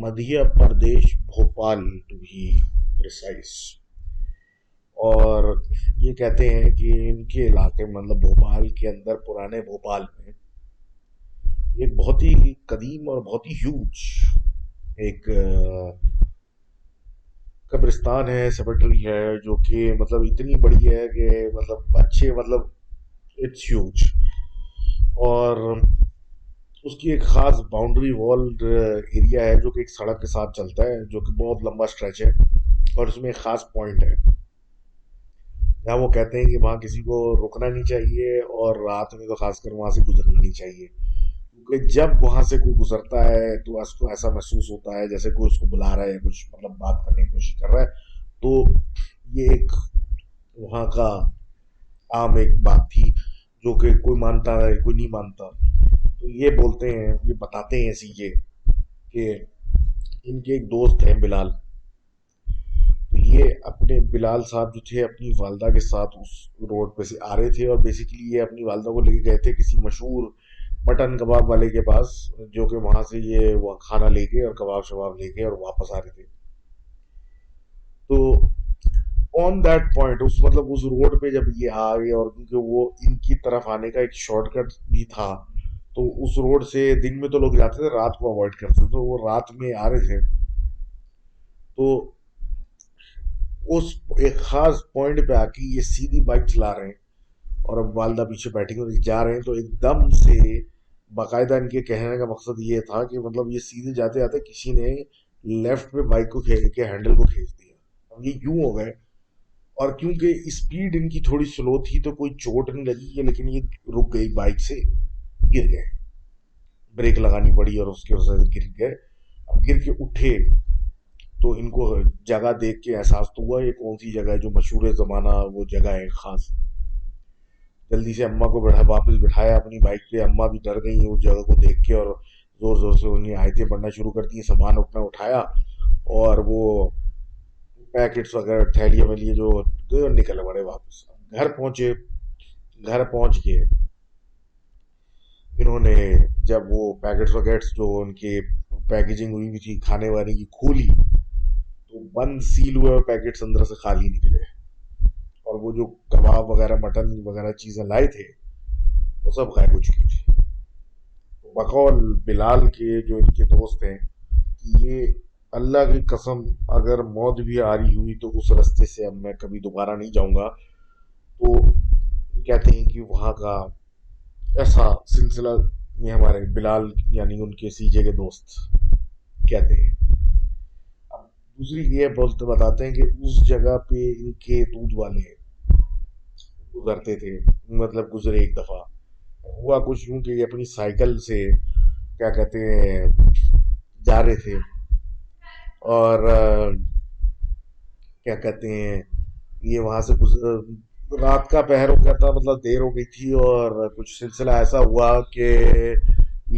[SPEAKER 1] Madhya Pradesh, Bhopal to be precise. और ये कहते हैं कि इनके इलाके मतलब भोपाल के अंदर, पुराने भोपाल में एक बहुत ही कदीम और बहुत ही ह्यूज एक कब्रिस्तान है, सेमेट्री है, जो कि मतलब इतनी बड़ी है कि मतलब अच्छे मतलब इट्स ह्यूज। और उसकी एक खास बाउंड्री वॉल एरिया है जो कि एक सड़क के साथ चलता है, जो कि बहुत लंबा स्ट्रेच है। और उसमें एक खास पॉइंट है जहाँ वो कहते हैं कि वहाँ किसी को रुकना नहीं चाहिए और रात में तो खासकर वहाँ से गुजरना नहीं चाहिए, क्योंकि जब वहाँ से कोई गुजरता है तो उसको ऐसा महसूस होता है जैसे कोई उसको बुला रहा है, कुछ मतलब बात करने की कोशिश कर रहा है। तो ये एक वहाँ का आम एक बात थी, जो कि कोई मानता है कोई नहीं मानता। तो ये बोलते हैं, ये बताते हैं सीजे कि इनके एक दोस्त हैं बिलाल। तो ये अपने बिलाल साहब जो थे अपनी वालदा के साथ उस रोड पे से आ रहे थे, और बेसिकली ये अपनी वालदा को लेके गए थे किसी मशहूर मटन कबाब वाले के पास, जो कि वहां से ये वो खाना लेके और कबाब शबाब लेके और वापस आ रहे थे। तो ऑन दैट पॉइंट, उस मतलब उस रोड पे जब ये आ गए, और क्योंकि वो इनकी तरफ आने का एक शॉर्टकट भी था, तो उस रोड से दिन में तो लोग जाते थे, रात को अवॉइड करते थे, तो वो रात में आ रहे थे। तो उस एक खास पॉइंट पे आके ये सीधी बाइक चला रहे हैं और अब वालदा पीछे बैठी हुई जा रहे हैं, तो एकदम से बाकायदा इनके कहने का मकसद ये था कि मतलब ये सीधे जाते जाते किसी ने लेफ्ट पे बाइक को के हैंडल को खींच दिया। अब ये यूं हो गए, और क्योंकि स्पीड इनकी थोड़ी स्लो थी तो कोई चोट नहीं लगी है, लेकिन ये रुक गई बाइक से, गिर गए, ब्रेक लगानी पड़ी और उसके वजह से गिर गए। अब गिर के उठे तो इनको जगह देख के एहसास तो हुआ ये कौन सी जगह है जो मशहूर जमाना वो जगह है खास। जल्दी से अम्मा को वापस बिठाया अपनी बाइक पे, अम्मा भी डर गई उस जगह को देख के, और जोर जोर से उन्हें आयतें पढ़ना शुरू कर दी, सामान अपना उठाया और वो पैकेट्स वगैरह थैलियां में लिए जो निकल पड़े वापस। घर पहुंचे, घर पहुंच के इन्होंने जब वो पैकेट्स वगैरह जो उनके पैकेजिंग हुई भी थी खाने वाने की खोली, तो बंद सील हुए पैकेट्स अंदर से खाली निकले, और वो जो कबाब वगैरह मटन वगैरह चीजें लाए थे वो सब गायब हो चुकी थी। तो बकौल बिलाल के जो इनके दोस्त हैं कि ये अल्लाह की कसम, अगर मौत भी आ रही हुई तो उस रास्ते से अब मैं कभी दोबारा नहीं जाऊंगा। तो कहते हैं कि वहाँ का ऐसा सिलसिला, ये हमारे बिलाल यानी उनके सीजे के दोस्त कहते हैं। अब दूसरी ये बोलते बताते हैं कि उस जगह पे इनके दूध वाले गुजरते थे, मतलब गुजरे एक दफा। हुआ कुछ यूं कि ये अपनी साइकिल से क्या कहते हैं जा रहे थे, और क्या कहते हैं ये वहां से गुजर, रात का पहर हो गया था, मतलब देर हो गई थी, और कुछ सिलसिला ऐसा हुआ कि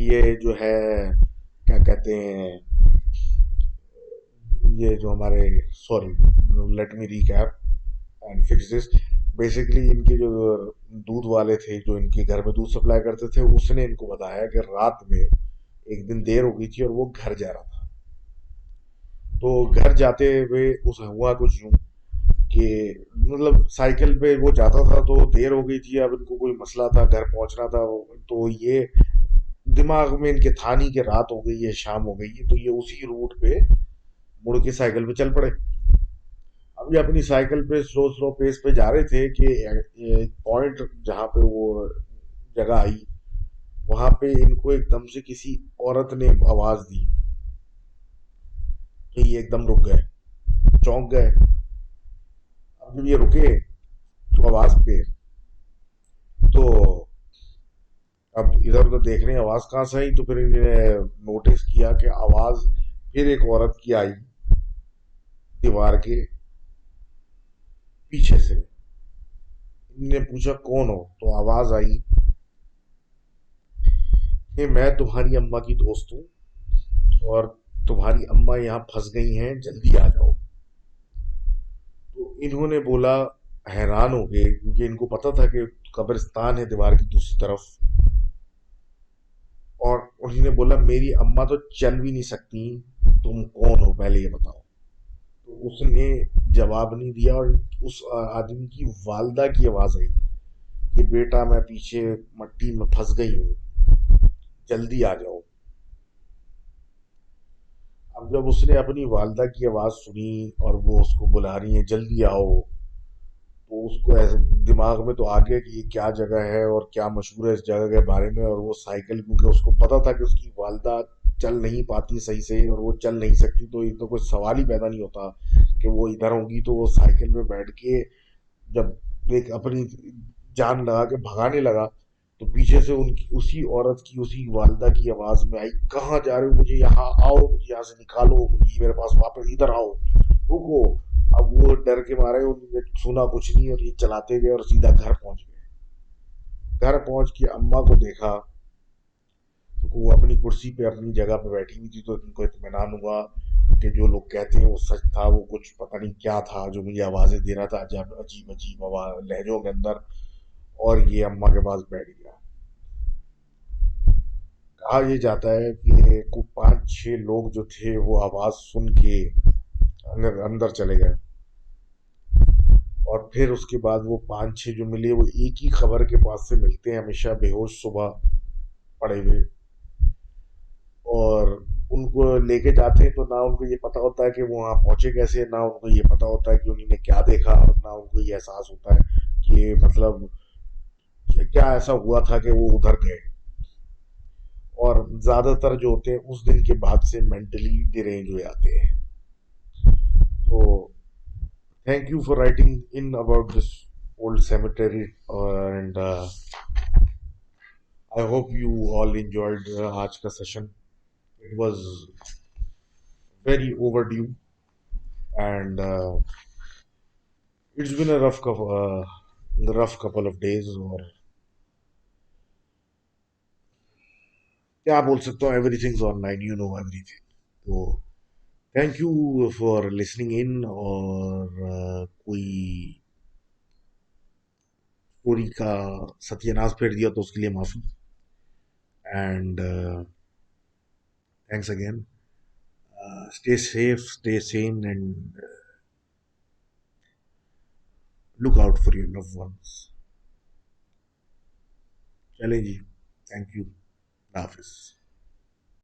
[SPEAKER 1] ये जो है क्या कहते हैं, ये जो हमारे, sorry, let me recap and fix this. Basically इनके जो दूध वाले थे जो इनके घर में दूध सप्लाई करते थे, उसने इनको बताया कि रात में एक दिन देर हो गई थी और वो घर जा रहा था, तो घर जाते हुए उस हुआ कुछ यूं कि मतलब साइकिल पे वो जाता था तो देर हो गई थी, अब इनको कोई मसला था, घर पहुंचना था। तो ये दिमाग में इनके था नहीं कि रात हो गई है, शाम हो गई है, तो ये उसी रूट पे मुड़ के साइकिल पे चल पड़े। अब ये अपनी साइकिल पे स्लो स्लो पेस पे जा रहे थे कि एक पॉइंट जहाँ पे वो जगह आई, वहां पे इनको एकदम से किसी औरत ने आवाज दी। तो ये एकदम रुक गए, चौंक गए। अब जब ये रुके तो आवाज पे, तो अब इधर उधर देख रहे हैं आवाज कहाँ से आई, तो फिर इन्होंने नोटिस किया कि आवाज फिर एक औरत की आई, दीवार के पीछे से। इन्होंने पूछा कौन हो, तो आवाज आई कि मैं तुम्हारी अम्मा की दोस्त हूँ, और तुम्हारी अम्मा यहाँ फंस गई हैं, जल्दी आ जाओ। तो इन्होंने बोला, हैरान हो गए क्योंकि इनको पता था कि कब्रिस्तान है दीवार की दूसरी तरफ। और उन्होंने बोला मेरी अम्मा तो चल भी नहीं सकती, तुम कौन हो पहले ये बताओ। तो उसने जवाब नहीं दिया, और उस आदमी की वालदा की आवाज आई कि बेटा मैं पीछे मट्टी में फंस गई हूँ, जल्दी आ जाओ। अब जब उसने अपनी वालदा की आवाज सुनी और वो उसको बुला रही है जल्दी आओ, तो उसको ऐसे दिमाग में तो आ गया कि ये क्या जगह है और क्या मशहूर है इस जगह के बारे में। और वो साइकिल, क्योंकि उसको पता था कि उसकी वालदा चल नहीं पाती सही से और वो चल नहीं सकती, तो ये तो कोई सवाल ही पैदा नहीं होता कि वो इधर होंगी। तो वो साइकिल में बैठ के जब एक अपनी जान लगा के भगाने लगा, तो पीछे से उनकी उसी औरत की उसी वालदा की आवाज में आई, कहाँ जा रहे हो, मुझे यहाँ आओ, मुझे यहाँ से निकालो, मुझे मेरे पास वापस इधर आओ, रुको। अब वो डर के मारे उन्होंने सुना कुछ नहीं और ये चलाते गए और सीधा घर पहुंच गए। घर पहुंच के अम्मा को देखा, तो वो अपनी कुर्सी पे अपनी जगह पे बैठी हुई थी, तो इनको इत्मीनान हुआ कि जो लोग कहते हैं वो सच था। वो कुछ पता नहीं क्या था जो मुझे आवाजें दे रहा था, अजीब अजीब अजीब लहजों के अंदर। और ये अम्मा के पास बैठ गया। कहा यह जाता है कि को पांच छह लोग जो थे वो आवाज सुन के अंदर अंदर चले गए। और फिर उसके बाद वो पांच छह जो मिले वो एक ही खबर के पास से मिलते हैं हमेशा, बेहोश सुबह पड़े हुए। और उनको लेके जाते हैं तो ना उनको ये पता होता है कि वो वहां पहुंचे कैसे, ना उनको ये पता होता है कि उन्होंने क्या देखा, और ना उनको ये एहसास होता है कि मतलब क्या ऐसा हुआ था कि वो उधर गए। और ज्यादातर जो होते हैं उस दिन के बाद से मेंटली डिरेंज हो जाते हैं। तो thank you for writing in about this old cemetery, and I hope you all enjoyed आज का session. It was very overdue, and it's been a rough couple of days. और क्या बोल सकता हूँ, everything's online, you know everything. तो thank you for listening in. और कोई स्टोरी का सत्यानाश फेर दिया तो उसके लिए माफी। And thanks again. Stay safe, stay sane, and look out for your loved ones. चले जी, थैंक यू, हाफिज।